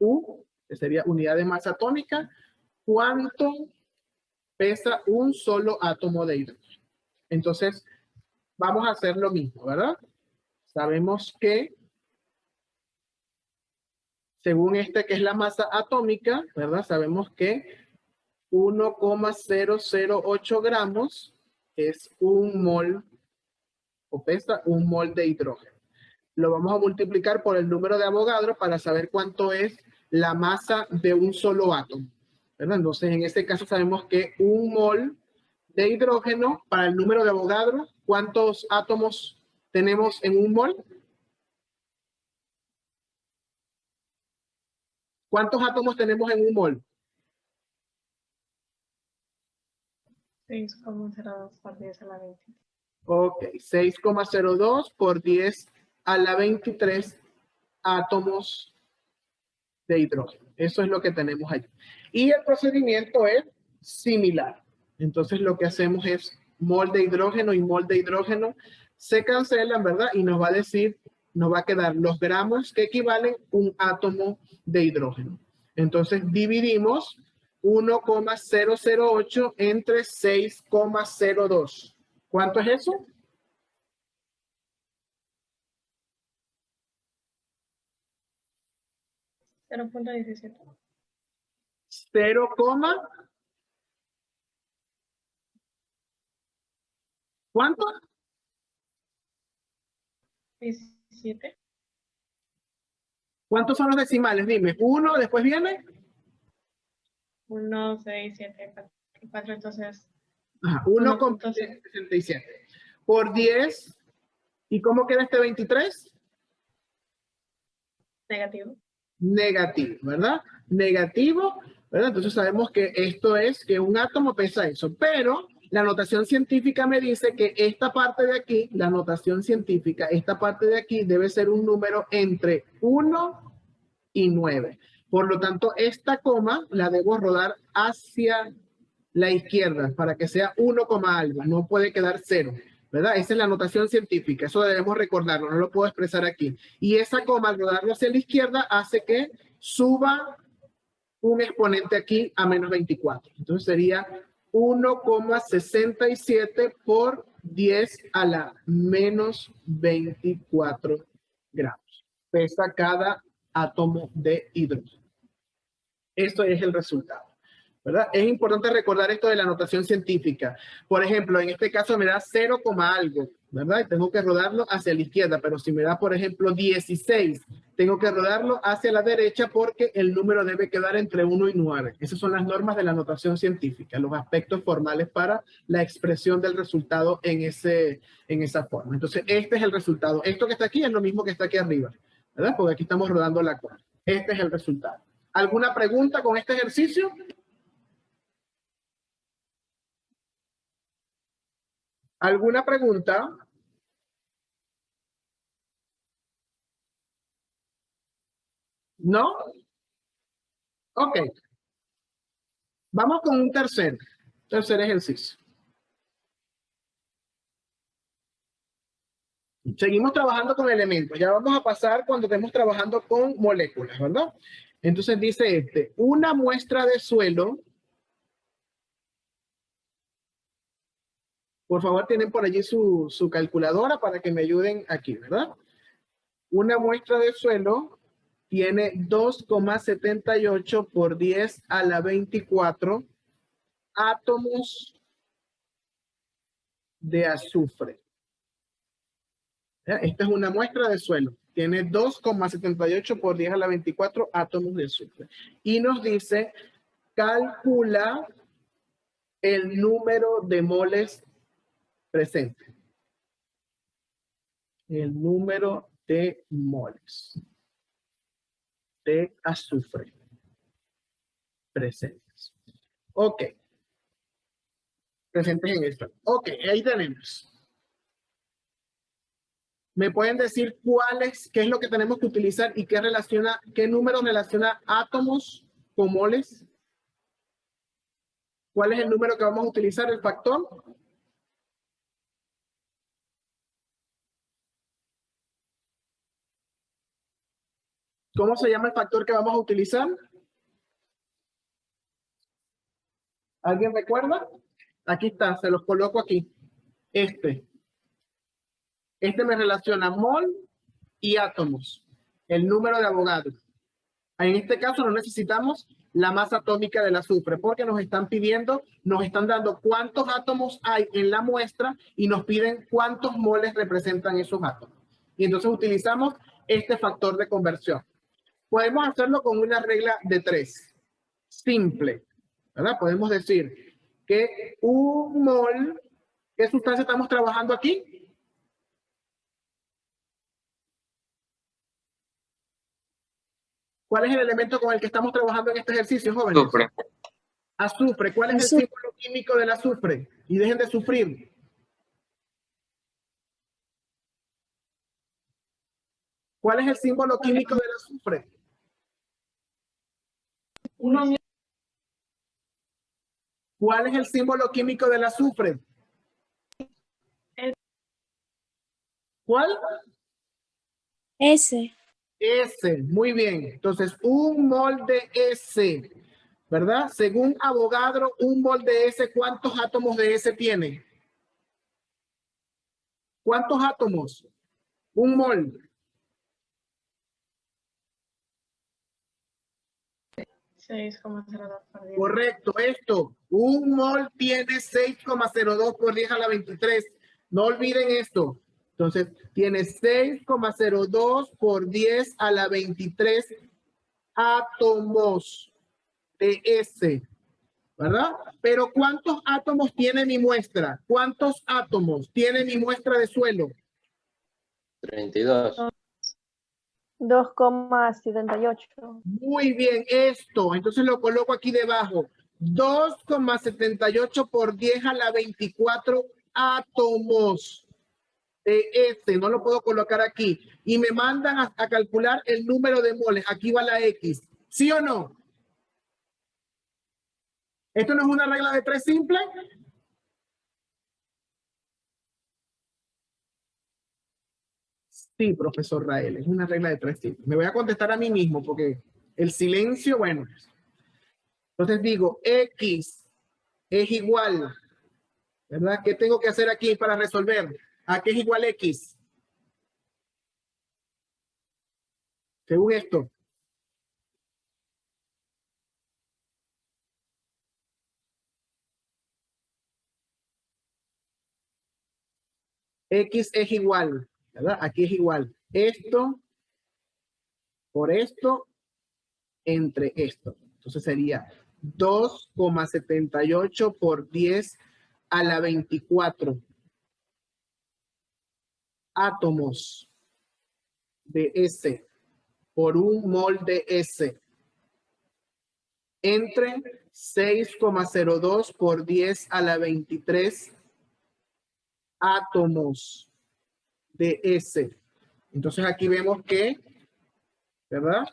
U, que sería unidad de masa atómica. ¿Cuánto pesa un solo átomo de hidrógeno? Entonces, vamos a hacer lo mismo, ¿verdad? Sabemos que, según este que es la masa atómica, ¿verdad? Sabemos que 1,008 gramos es un mol, o pesa un mol de hidrógeno. Lo vamos a multiplicar por el número de Avogadro para saber cuánto es la masa de un solo átomo, ¿verdad? Entonces, en este caso sabemos que un mol de hidrógeno, para el número de Avogadro, ¿cuántos átomos tenemos en un mol? ¿Cuántos átomos tenemos en un mol? 6,02 por 10 a la 23. Ok, 6,02 por 10 a la 23 átomos de hidrógeno. Eso es lo que tenemos allí. Y el procedimiento es similar. Entonces lo que hacemos es mol de hidrógeno y mol de hidrógeno se cancelan, ¿verdad? Y nos va a decir nos va a quedar los gramos que equivalen a un átomo de hidrógeno. Entonces dividimos 1,008 entre 6,02. ¿Cuánto es eso? 0.17. 0, ¿cuánto? 17. ¿Cuántos son los decimales? Dime. 1, después viene. 1, 6, 7, 4, entonces. 1,67 por 10. ¿Y cómo queda este 23? Negativo. Negativo, ¿verdad? Negativo, ¿verdad? Entonces sabemos que esto es que un átomo pesa eso, pero la notación científica me dice que esta parte de aquí, la notación científica, esta parte de aquí debe ser un número entre 1 y 9. Por lo tanto, esta coma la debo rodar hacia la izquierda para que sea 1, algo, no puede quedar 0. ¿Verdad? Esa es la notación científica, eso debemos recordarlo, no lo puedo expresar aquí. Y esa coma al rodarlo hacia la izquierda hace que suba un exponente aquí a menos 24. Entonces sería 1,67 por 10 a la menos 24 gramos. Pesa cada átomo de hidrógeno. Esto es el resultado. ¿Verdad? Es importante recordar esto de la notación científica. Por ejemplo, en este caso me da 0, algo, ¿verdad? Y tengo que rodarlo hacia la izquierda, pero si me da, por ejemplo, 16, tengo que rodarlo hacia la derecha porque el número debe quedar entre 1 y 9. Esas son las normas de la notación científica, los aspectos formales para la expresión del resultado en esa forma. Entonces, este es el resultado. Esto que está aquí es lo mismo que está aquí arriba, ¿verdad? Porque aquí estamos rodando la cuadra. Este es el resultado. ¿Alguna pregunta con este ejercicio? ¿Alguna pregunta? ¿No? Ok. Vamos con un tercer ejercicio. Seguimos trabajando con elementos. Ya vamos a pasar cuando estemos trabajando con moléculas, ¿verdad? Entonces dice una muestra de suelo. Por favor, tienen por allí su calculadora para que me ayuden aquí, ¿verdad? Una muestra de suelo tiene 2,78 por 10 a la 24 átomos de azufre. ¿Ya? Esta es una muestra de suelo. Tiene 2,78 por 10 a la 24 átomos de azufre. Y nos dice, calcula el número de moles presente. El número de moles de azufre presentes. Ok. Presentes en esto. Ok, ahí tenemos. ¿Me pueden decir qué es lo que tenemos que utilizar y qué número relaciona átomos con moles? ¿Cuál es el número que vamos a utilizar, el factor? ¿Cómo se llama el factor que vamos a utilizar? ¿Alguien recuerda? Aquí está, se los coloco aquí. Este me relaciona mol y átomos. El número de Avogadro. En este caso no necesitamos la masa atómica del azufre porque nos están dando cuántos átomos hay en la muestra y nos piden cuántos moles representan esos átomos. Y entonces utilizamos este factor de conversión. Podemos hacerlo con una regla de 3. Simple, ¿verdad? Podemos decir que un mol, ¿qué sustancia estamos trabajando aquí? ¿Cuál es el elemento con el que estamos trabajando en este ejercicio, jóvenes? Azufre. Azufre. ¿Cuál es el símbolo químico del azufre? Y dejen de sufrir. ¿Cuál es el símbolo químico del azufre? ¿Cuál es el símbolo químico del azufre? ¿Cuál? S. S, muy bien. Entonces, un mol de S, ¿verdad? Según Avogadro, un mol de S, ¿cuántos átomos de S tiene? ¿Cuántos átomos? Un mol. 6,02 por 10. Correcto, esto. Un mol tiene 6,02 por 10 a la 23. No olviden esto. Entonces, tiene 6,02 por 10 a la 23 átomos de S, ¿verdad? Pero ¿cuántos átomos tiene mi muestra? ¿Cuántos átomos tiene mi muestra de suelo? 32. 2,78. Muy bien, esto. Entonces lo coloco aquí debajo. 2,78 por 10 a la 24 átomos de S. No lo puedo colocar aquí. Y me mandan a calcular el número de moles. Aquí va la X. ¿Sí o no? ¿Esto no es una regla de 3 simple? Sí, profesor Rael, es una regla de 3 simple. Me voy a contestar a mí mismo porque el silencio, bueno. Entonces digo, X es igual, ¿verdad? ¿Qué tengo que hacer aquí para resolver? ¿A qué es igual X? Según esto. X es igual, ¿verdad? Aquí es igual. Esto por esto entre esto. Entonces sería 2,78 por 10 a la 24 átomos de S por un mol de S entre 6,02 por 10 a la 23 átomos de S. Entonces aquí vemos que, ¿verdad?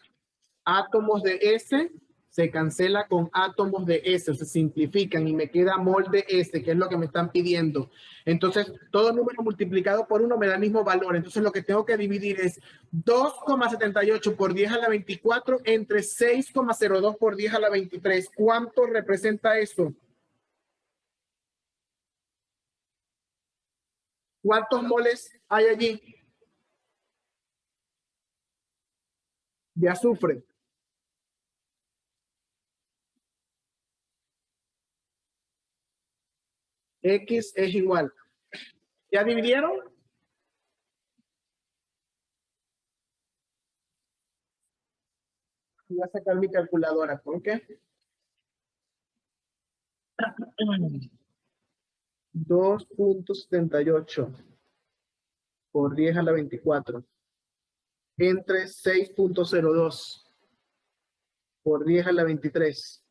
Átomos de S se cancela con átomos de S, se simplifican y me queda mol de S, que es lo que me están pidiendo. Entonces, todo número multiplicado por 1 me da el mismo valor. Entonces, lo que tengo que dividir es 2,78 por 10 a la 24 entre 6,02 por 10 a la 23. ¿Cuánto representa eso? ¿Cuántos moles hay allí de azufre? X es igual. ¿Ya dividieron? Voy a sacar mi calculadora. ¿Por qué? 2,78 por 10 a la 24 entre 6,02 por 10 a la 23.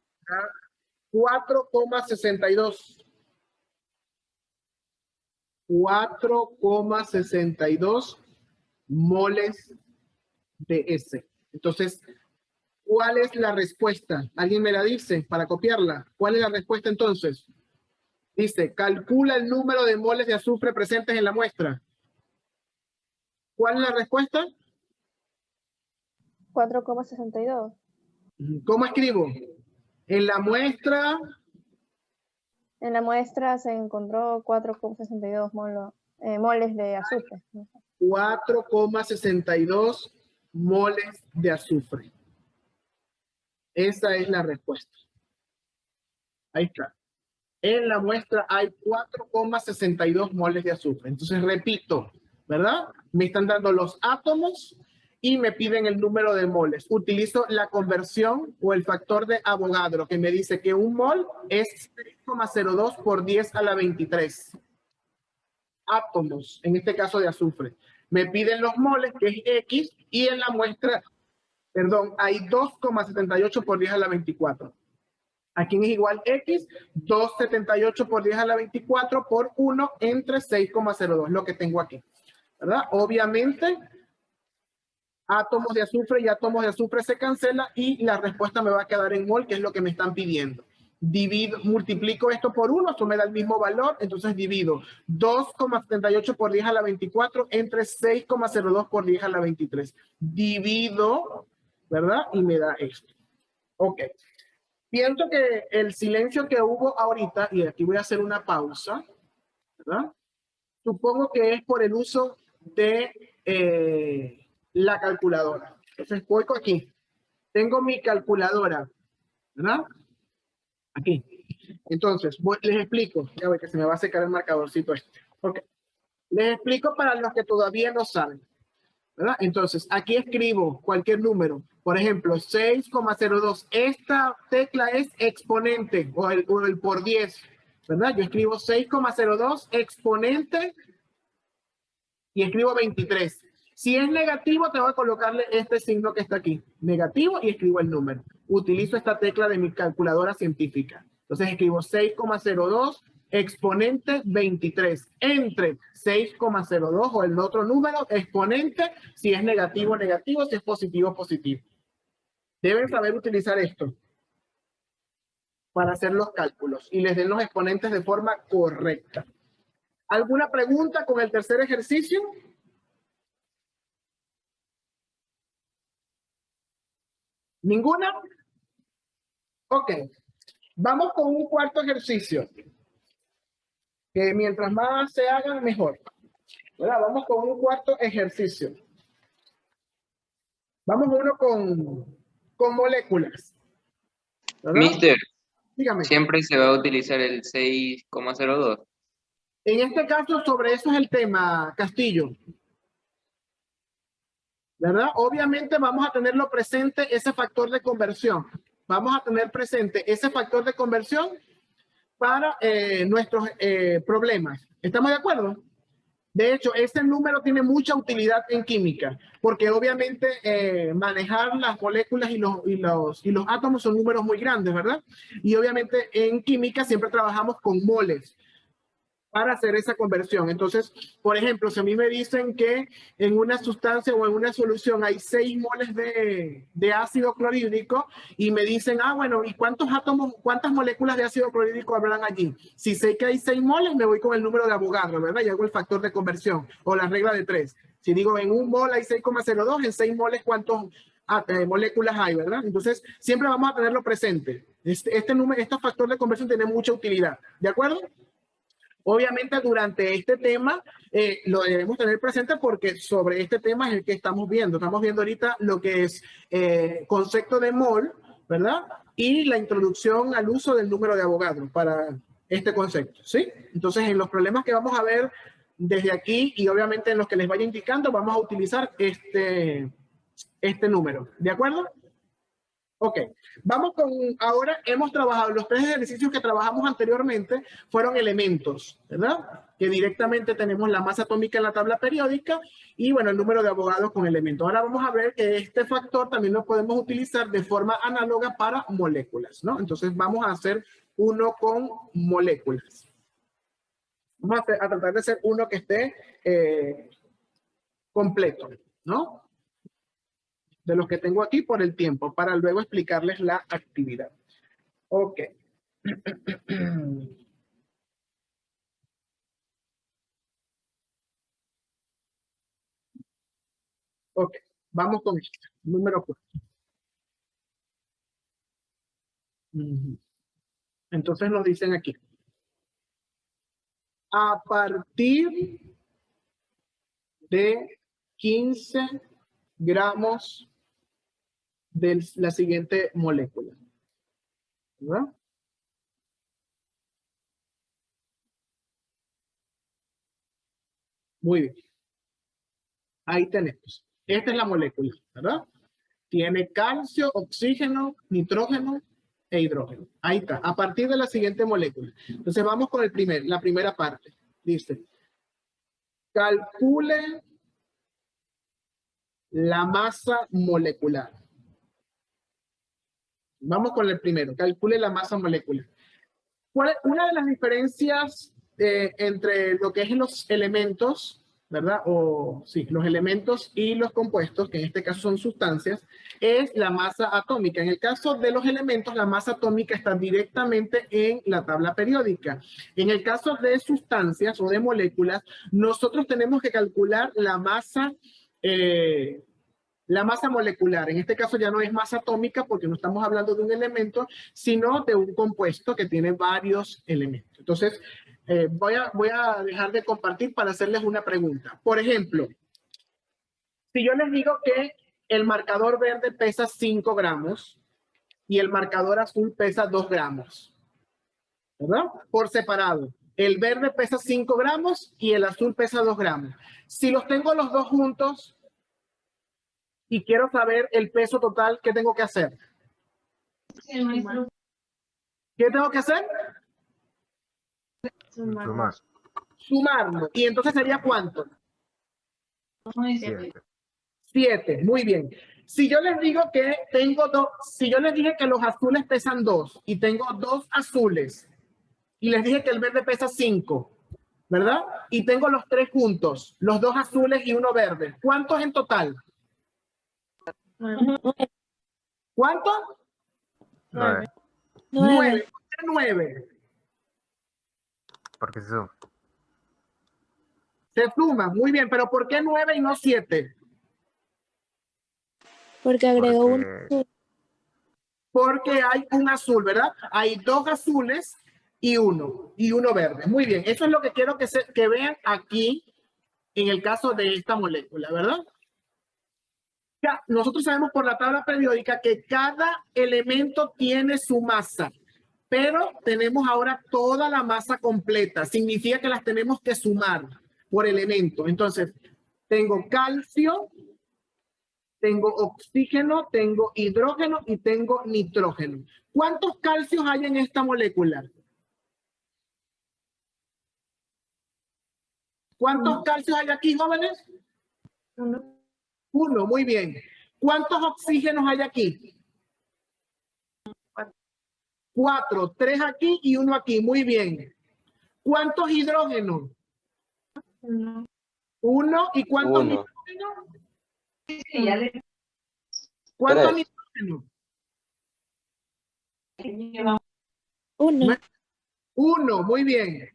4,62. 4,62 moles de S. Entonces, ¿cuál es la respuesta? ¿Alguien me la dice para copiarla? ¿Cuál es la respuesta entonces? Dice, calcula el número de moles de azufre presentes en la muestra. ¿Cuál es la respuesta? 4,62. ¿Cómo escribo? En la muestra... En la muestra se encontró 4,62 moles de azufre. 4,62 moles de azufre. Esa es la respuesta. Ahí está. En la muestra hay 4,62 moles de azufre. Entonces, repito, ¿verdad? Me están dando los átomos y me piden el número de moles. Utilizo la conversión o el factor de Avogadro, que me dice que un mol es 6,02 por 10 a la 23. Átomos, en este caso de azufre. Me piden los moles, que es X, y en la muestra, perdón, hay 2,78 por 10 a la 24. ¿A quién es igual X? 2,78 por 10 a la 24 por 1 entre 6,02, lo que tengo aquí, ¿verdad? Obviamente, átomos de azufre y átomos de azufre se cancela y la respuesta me va a quedar en mol, que es lo que me están pidiendo. multiplico esto por 1, esto me da el mismo valor, entonces divido 2,78 por 10 a la 24 entre 6,02 por 10 a la 23. Divido, ¿verdad? Y me da esto. Ok. Pienso que el silencio que hubo ahorita, y aquí voy a hacer una pausa, ¿verdad? Supongo que es por el uso de la calculadora. Entonces voy aquí. Tengo mi calculadora, ¿verdad? Aquí. Entonces, les explico. Ya ve que se me va a secar el marcadorcito este. Ok. Les explico para los que todavía no saben, ¿verdad? Entonces, aquí escribo cualquier número. Por ejemplo, 6,02. Esta tecla es exponente o el por 10, ¿verdad? Yo escribo 6,02 exponente y escribo 23. Si es negativo, tengo que colocarle este signo que está aquí. Negativo y escribo el número. Utilizo esta tecla de mi calculadora científica. Entonces escribo 6,02 exponente 23 entre 6,02 o el otro número exponente, si es negativo, negativo, si es positivo, positivo. Deben saber utilizar esto para hacer los cálculos y les den los exponentes de forma correcta. ¿Alguna pregunta con el tercer ejercicio? ¿Ninguna? Ok. Vamos con un cuarto ejercicio. Que mientras más se hagan, mejor. ¿Verdad? Vamos con un cuarto ejercicio. Vamos uno con moléculas. ¿Verdad? Mister, dígame. ¿Siempre se va a utilizar el 6,02? En este caso, sobre eso es el tema, Castillo. ¿Verdad? Obviamente vamos a tenerlo presente ese factor de conversión. Vamos a tener presente ese factor de conversión para nuestros problemas. ¿Estamos de acuerdo? De hecho, este número tiene mucha utilidad en química, porque obviamente manejar las moléculas y los átomos son números muy grandes, ¿verdad? Y obviamente en química siempre trabajamos con moles para hacer esa conversión. Entonces, por ejemplo, si a mí me dicen que en una sustancia o en una solución hay 6 moles de ácido clorhídrico y me dicen, bueno, ¿y cuántos átomos, cuántas moléculas de ácido clorhídrico habrán allí? Si sé que hay 6 moles, me voy con el número de Avogadro, ¿verdad? Y hago el factor de conversión o la regla de 3. Si digo en un mol hay 6,02, en 6 moles, ¿cuántas moléculas hay, verdad? Entonces, siempre vamos a tenerlo presente. Este factor de conversión tiene mucha utilidad, ¿de acuerdo? Obviamente durante este tema lo debemos tener presente porque sobre este tema es el que estamos viendo. Estamos viendo ahorita lo que es concepto de mol, ¿verdad? Y la introducción al uso del número de Avogadro para este concepto, ¿sí? Entonces en los problemas que vamos a ver desde aquí y obviamente en los que les vaya indicando vamos a utilizar este número, ¿de acuerdo? Ok, vamos con, ahora hemos trabajado, los 3 ejercicios que trabajamos anteriormente fueron elementos, ¿verdad? Que directamente tenemos la masa atómica en la tabla periódica y bueno, el número de Avogadro con elementos. Ahora vamos a ver que este factor también lo podemos utilizar de forma análoga para moléculas, ¿no? Entonces vamos a hacer uno con moléculas. Vamos a tratar de hacer uno que esté completo, ¿no? De los que tengo aquí por el tiempo, para luego explicarles la actividad. Ok. Ok, vamos con esto. Número 4. Entonces nos dicen aquí. A partir de 15 gramos de la siguiente molécula, ¿verdad? Muy bien. Ahí tenemos. Esta es la molécula, ¿verdad? Tiene calcio, oxígeno, nitrógeno e hidrógeno. Ahí está. A partir de la siguiente molécula. Entonces vamos con la primera parte. Dice, calcule la masa molecular. Vamos con el primero. Calcule la masa molecular. Una de las diferencias entre lo que es los elementos ¿verdad? O sí, los elementos y los compuestos, que en este caso son sustancias, es la masa atómica. En el caso de los elementos, la masa atómica está directamente en la tabla periódica. En el caso de sustancias o de moléculas, nosotros tenemos que calcular la masa molecular. En este caso ya no es masa atómica porque no estamos hablando de un elemento, sino de un compuesto que tiene varios elementos. Entonces, voy a dejar de compartir para hacerles una pregunta. Por ejemplo, si yo les digo que el marcador verde pesa 5 gramos y el marcador azul pesa 2 gramos, ¿verdad? Por separado. El verde pesa 5 gramos y el azul pesa 2 gramos. Si los tengo los dos juntos y quiero saber el peso total, ¿qué tengo que hacer? ¿Qué tengo que hacer? Sumar. Sumarlo. ¿Y entonces sería cuánto? 7. 7. Muy bien. Si yo les digo que si yo les dije que los azules pesan 2 y tengo 2 azules y les dije que el verde pesa 5, ¿verdad? Y tengo los 3 juntos, los 2 azules y 1 verde. ¿Cuántos en total? 9. ¿Cuánto? 9. 9. ¿Por qué 9? Porque se suma. Se suma, muy bien, pero ¿por qué 9 y no 7? Porque agregó Porque- Porque hay un azul, ¿verdad? Hay 2 azules y uno verde. Muy bien, eso es lo que quiero que vean aquí en el caso de esta molécula, ¿verdad? Ya, nosotros sabemos por la tabla periódica que cada elemento tiene su masa, pero tenemos ahora toda la masa completa. Significa que las tenemos que sumar por elemento. Entonces, tengo calcio, tengo oxígeno, tengo hidrógeno y tengo nitrógeno. ¿Cuántos calcios hay en esta molécula? ¿Cuántos calcios hay aquí, jóvenes? 1, muy bien. ¿Cuántos oxígenos hay aquí? 4, 3 aquí y 1 aquí, muy bien. ¿Cuántos hidrógenos? 1. ¿Y cuántos 1. nitrógenos? ¿Cuántos 3. nitrógenos? 1. 1, muy bien.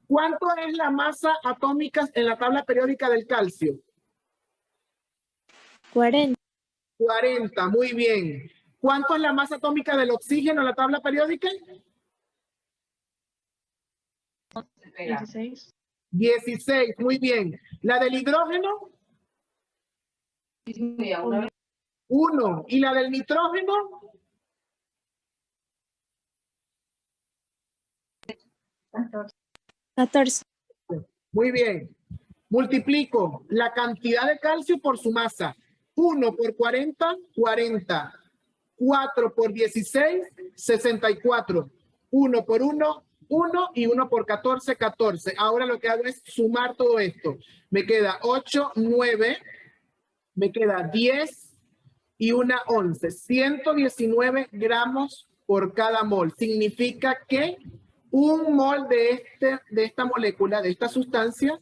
¿Cuánto es la masa atómica en la tabla periódica del calcio? 40. 40, muy bien. ¿Cuánto es la masa atómica del oxígeno en la tabla periódica? 16. 16, muy bien. ¿La del hidrógeno? 1. ¿Y la del nitrógeno? 14. Muy bien. Multiplico la cantidad de calcio por su masa. 1 por 40, 40. 4 por 16, 64. 1 por 1, 1 y 1 por 14, 14. Ahora lo que hago es sumar todo esto. Me queda 8, 9, me queda 10 y una 11. 119 gramos por cada mol. Significa que un mol de esta molécula, de esta sustancia,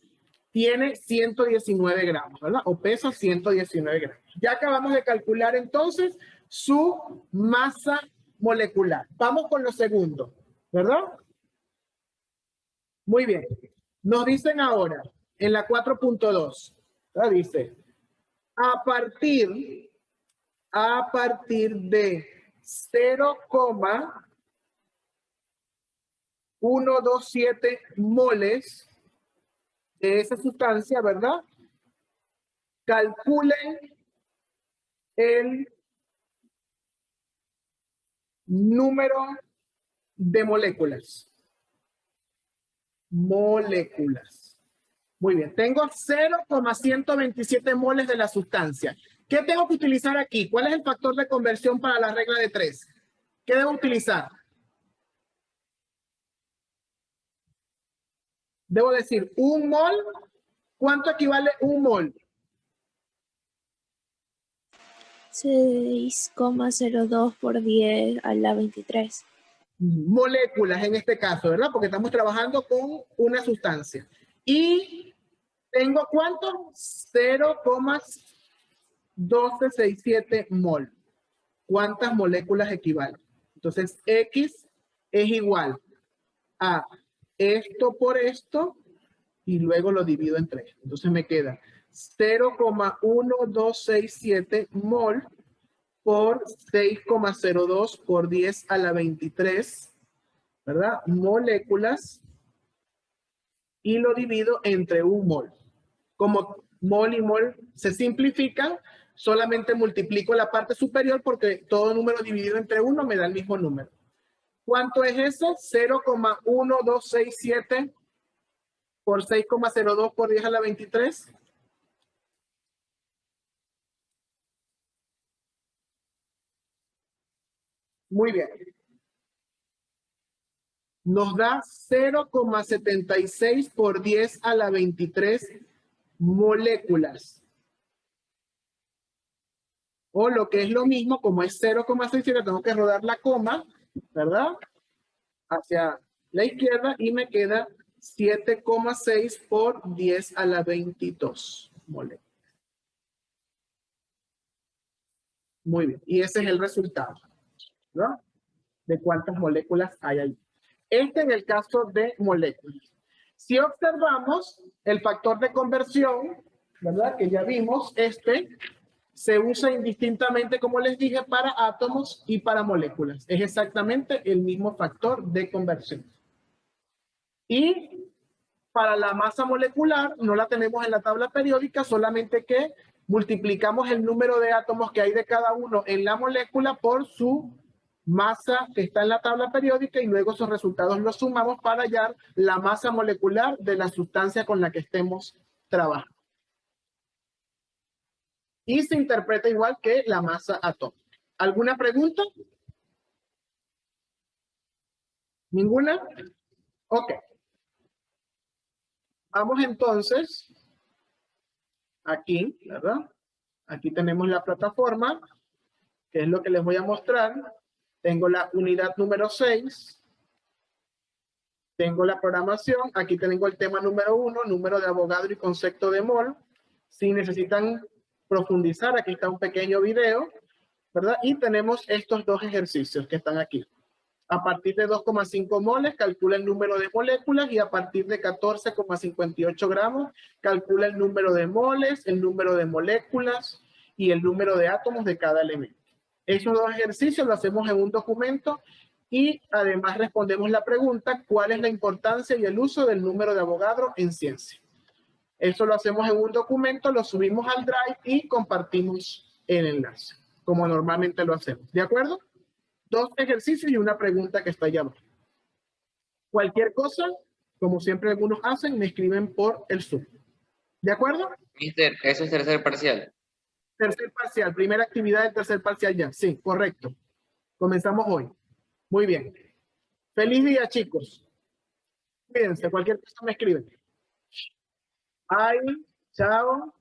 tiene 119 gramos, ¿verdad? O pesa 119 gramos. Ya acabamos de calcular entonces su masa molecular. Vamos con lo segundo, ¿verdad? Muy bien. Nos dicen ahora, en la 4.2, dice, a partir de 0,127 moles de esa sustancia, ¿verdad? Calculen el número de moléculas. Moléculas. Muy bien, tengo 0,127 moles de la sustancia. ¿Qué tengo que utilizar aquí? ¿Cuál es el factor de conversión para la regla de 3? ¿Qué debo utilizar? Debo decir, un mol, ¿cuánto equivale un mol? 6,02 por 10 a la 23. Moléculas en este caso, ¿verdad? Porque estamos trabajando con una sustancia. Y Tengo ¿cuánto? 0,1267 mol. ¿Cuántas moléculas equivalen? Entonces, X es igual a esto por esto y luego lo divido entre esto. Entonces me queda 0,1267 mol por 6,02 por 10 a la 23, ¿verdad? Moléculas, y lo divido entre un mol. Como mol y mol se simplifican, solamente multiplico la parte superior porque todo número dividido entre 1 me da el mismo número. ¿Cuánto es eso? 0,1267 por 6,02 por 10 a la 23. Muy bien. Nos da 0,76 por 10 a la 23 moléculas. O lo que es lo mismo, como es 0,67, tengo que rodar la coma, ¿verdad? Hacia la izquierda y me queda 7,6 por 10 a la 22 moléculas. Muy bien. Y ese es el resultado, ¿no? De cuántas moléculas hay ahí. Este en el caso de moléculas. Si observamos el factor de conversión, ¿verdad? Que ya vimos, se usa indistintamente, como les dije, para átomos y para moléculas. Es exactamente el mismo factor de conversión. Y para la masa molecular no la tenemos en la tabla periódica, solamente que multiplicamos el número de átomos que hay de cada uno en la molécula por su masa que está en la tabla periódica y luego esos resultados los sumamos para hallar la masa molecular de la sustancia con la que estemos trabajando. Y se interpreta igual que la masa atómica. ¿Alguna pregunta? ¿Ninguna? Ok. Vamos entonces aquí, ¿verdad? Aquí tenemos la plataforma, que es lo que les voy a mostrar. Tengo la unidad número 6. Tengo la programación. Aquí tengo el tema número 1, número de Avogadro y concepto de mol. Si necesitan profundizar, aquí está un pequeño video, ¿verdad? Y tenemos estos dos ejercicios que están aquí. A partir de 2,5 moles, calcula el número de moléculas y a partir de 14,58 gramos, calcula el número de moles, el número de moléculas y el número de átomos de cada elemento. Esos dos ejercicios los hacemos en un documento y además respondemos la pregunta, ¿cuál es la importancia y el uso del número de Avogadro en ciencia? Eso lo hacemos en un documento, lo subimos al Drive y compartimos el enlace, como normalmente lo hacemos. ¿De acuerdo? Dos ejercicios y una pregunta que está allá abajo. Cualquier cosa, como siempre algunos hacen, me escriben por el Zoom. ¿De acuerdo? Mister, eso es tercer parcial. Tercer parcial, primera actividad del tercer parcial ya. Sí, correcto. Comenzamos hoy. Muy bien. Feliz día, chicos. Cuídense, cualquier cosa me escriben. Bye, chao.